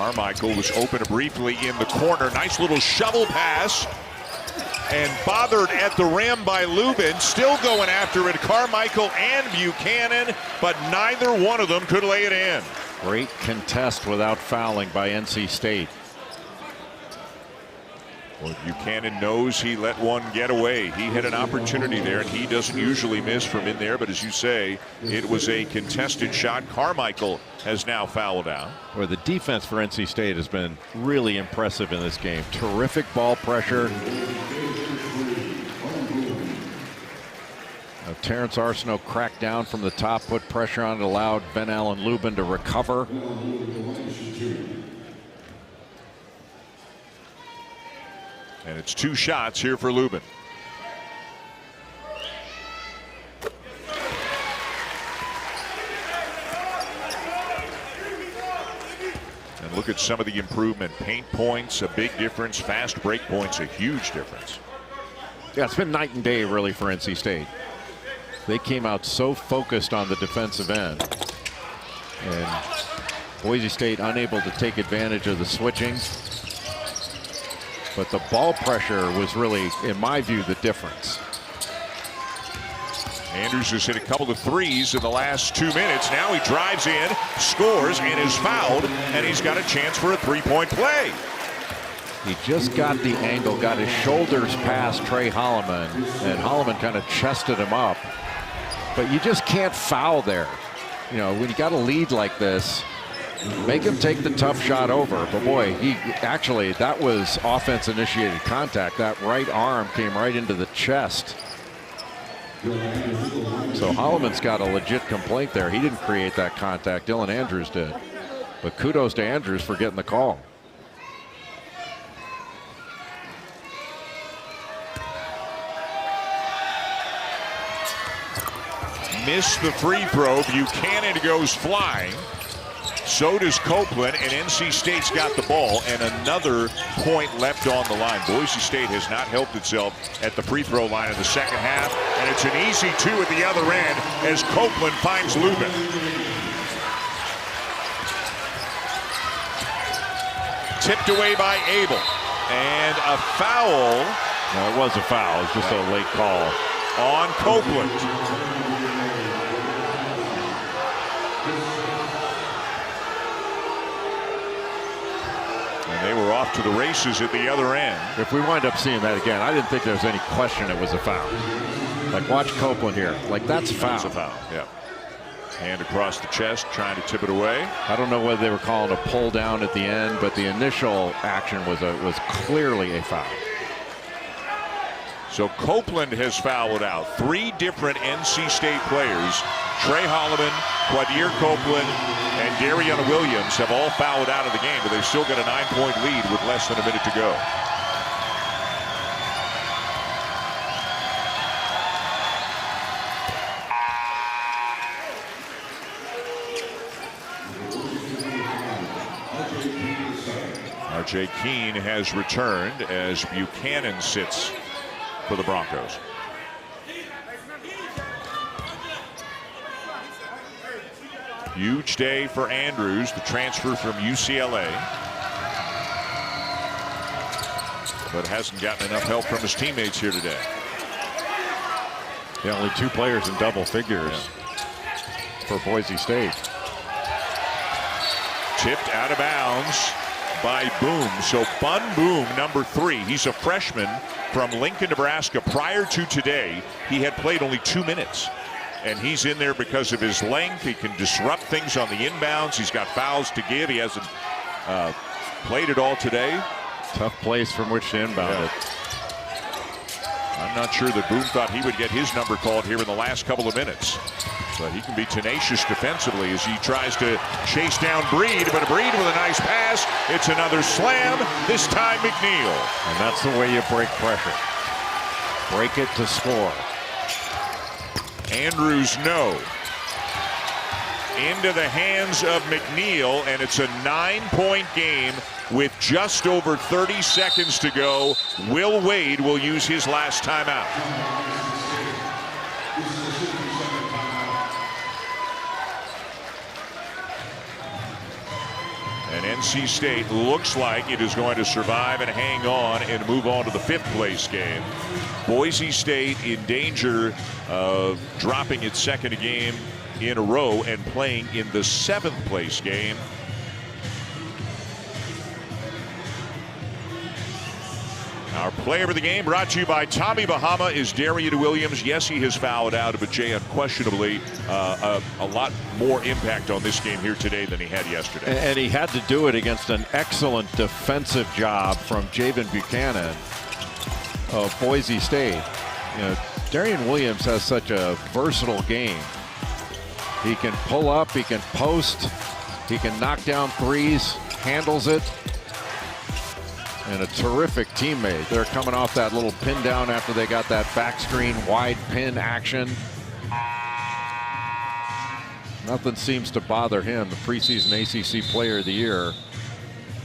Carmichael was open briefly in the corner. Nice little shovel pass. And bothered at the rim by Lubin. Still going after it, Carmichael and Buchanan, but neither one of them could lay it in. Great contest without fouling by NC State. Well, Buchanan knows he let one get away. He had an opportunity there, and he doesn't usually miss from in there. But as you say, it was a contested shot. Carmichael has now fouled out. Where the defense for NC State has been really impressive in this game. Terrific ball pressure. Terrence Arsenault cracked down from the top, put pressure on it, allowed Ben Allen Lubin to recover. And it's 2 shots here for Lubin. And look at some of the improvement. Paint points, a big difference. Fast break points, a huge difference. Yeah, it's been night and day really for NC State. They came out so focused on the defensive end. And Boise State unable to take advantage of the switching. But the ball pressure was really, in my view, the difference. Andrews has hit a couple of threes in the last 2 minutes. Now he drives in, scores, and is fouled, and he's got a chance for a 3-point play. He just got the angle, got his shoulders past Trey Holloman, and Holloman kind of chested him up. But you just can't foul there. You know, when you got a lead like this, make him take the tough shot over. But boy, he actually, that was offense initiated contact. That right arm came right into the chest. So Holloman's got a legit complaint there. He didn't create that contact. Dylan Andrews did. But kudos to Andrews for getting the call. Missed the free throw. Buchanan goes flying. So does Copeland, and NC State's got the ball, and another point left on the line. Boise State has not helped itself at the free throw line in the second half, and it's an easy 2 at the other end as Copeland finds Lubin. Tipped away by Abel, and a foul. No, it was a foul. It's just a late call on Copeland. And they were off to the races at the other end. If we wind up seeing that again, I didn't think there was any question it was a foul. Like, watch Copeland here. Like, that's a foul. That's a foul, yeah. Hand across the chest, trying to tip it away. I don't know whether they were calling a pull down at the end, but the initial action was clearly a foul. So Copeland has fouled out 3 different NC State players. Trey Holloman, Quadir Copeland, and Dariana Williams have all fouled out of the game, but they've still got a 9-point lead with less than a minute to go. R.J. Keene has returned as Buchanan sits for the Broncos. Huge day for Andrews, the transfer from UCLA. But hasn't gotten enough help from his teammates here today. Yeah, only 2 players in double figures for Boise State. Tipped out of bounds by Boom. So Bun Boom, number 3. He's a freshman from Lincoln, Nebraska. Prior to today, he had played only 2 minutes. And he's in there because of his length. He can disrupt things on the inbounds. He's got fouls to give. He hasn't played it all today. Tough place from which to inbound it. I'm not sure that Boom thought he would get his number called here in the last couple of minutes. But he can be tenacious defensively as he tries to chase down Breed. But Breed with a nice pass. It's another slam. This time McNeil. And that's the way you break pressure. Break it to score. Andrews no. Into the hands of McNeil, and it's a 9-point game with just over 30 seconds to go. Will Wade will use his last timeout. And NC State looks like it is going to survive and hang on and move on to the 5th place game. Boise State in danger of dropping its 2nd game in a row and playing in the 7th place game. Our player of the game brought to you by Tommy Bahama is Darian Williams. Yes, he has fouled out, but Jay, unquestionably a lot more impact on this game here today than he had yesterday. And he had to do it against an excellent defensive job from Javen Buchanan of Boise State. You know, Darian Williams has such a versatile game. He can pull up, he can post, he can knock down threes, handles it. And a terrific teammate. They're coming off that little pin down after they got that back screen wide pin action. Nothing seems to bother him, the preseason ACC Player of the Year.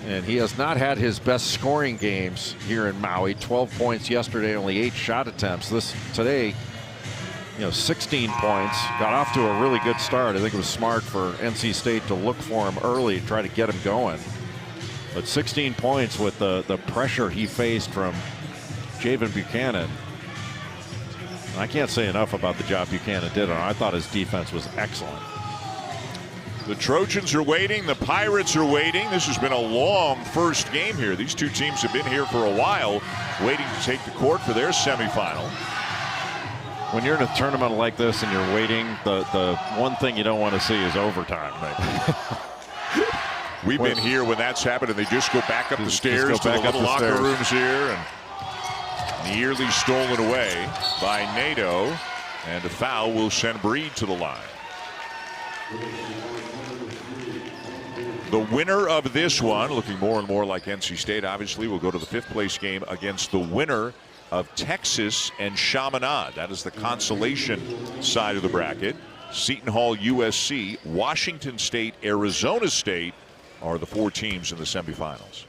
And he has not had his best scoring games here in Maui. 12 points yesterday, only 8 shot attempts. Today, you know, 16 points. Got off to a really good start. I think it was smart for NC State to look for him early, try to get him going. But 16 points with the pressure he faced from Javen Buchanan. I can't say enough about the job Buchanan did on him. I thought his defense was excellent. The Trojans are waiting. The Pirates are waiting. This has been a long first game here. These two teams have been here for a while, waiting to take the court for their semifinal. When you're in a tournament like this and you're waiting, the one thing you don't want to see is overtime. We've been here when that's happened, and they just go back up the stairs to the little locker rooms here, and nearly stolen away by Nato, and a foul will send Breed to the line. The winner of this one, looking more and more like NC State, obviously, will go to the 5th place game against the winner of Texas and Chaminade. That is the consolation side of the bracket. Seton Hall, USC, Washington State, Arizona State are the 4 teams in the semifinals.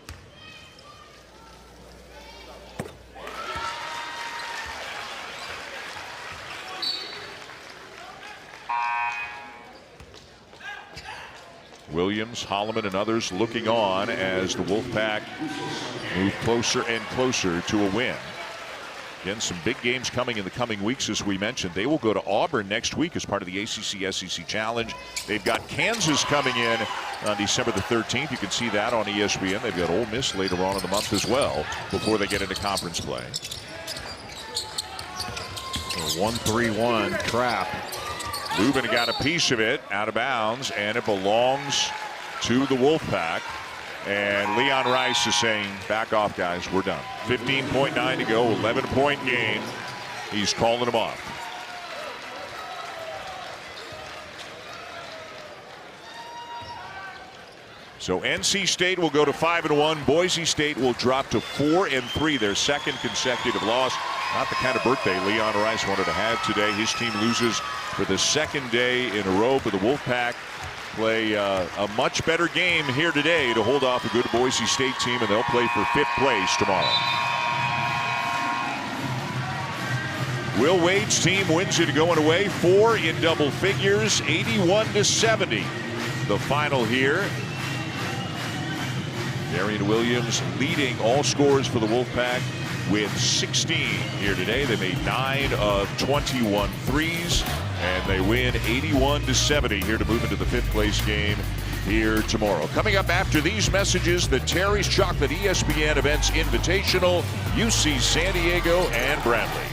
Williams, Holloman, and others looking on as the Wolfpack move closer and closer to a win. Again, some big games coming in the coming weeks, as we mentioned. They will go to Auburn next week as part of the ACC-SEC Challenge. They've got Kansas coming in on December the 13th. You can see that on ESPN. They've got Ole Miss later on in the month as well before they get into conference play. A 1-3-1 trap. Lubin got a piece of it out of bounds, and it belongs to the Wolfpack. And Leon Rice is saying, back off, guys, we're done. 15.9 to go, 11-point game. He's calling them off. So NC State will go to 5-1. Boise State will drop to 4-3, their 2nd consecutive loss. Not the kind of birthday Leon Rice wanted to have today. His team loses for the 2nd day in a row, for the Wolfpack play a much better game here today to hold off a good Boise State team, and they'll play for 5th place tomorrow. Will Wade's team wins it going away, 4 in double figures, 81-70. The final here. Darian Williams leading all scorers for the Wolfpack with 16 here today. They made 9 of 21 threes, and they win 81-70 here to move into the 5th place game here tomorrow. Coming up after these messages, the Terry's Chocolate ESPN Events Invitational, UC San Diego and Bradley.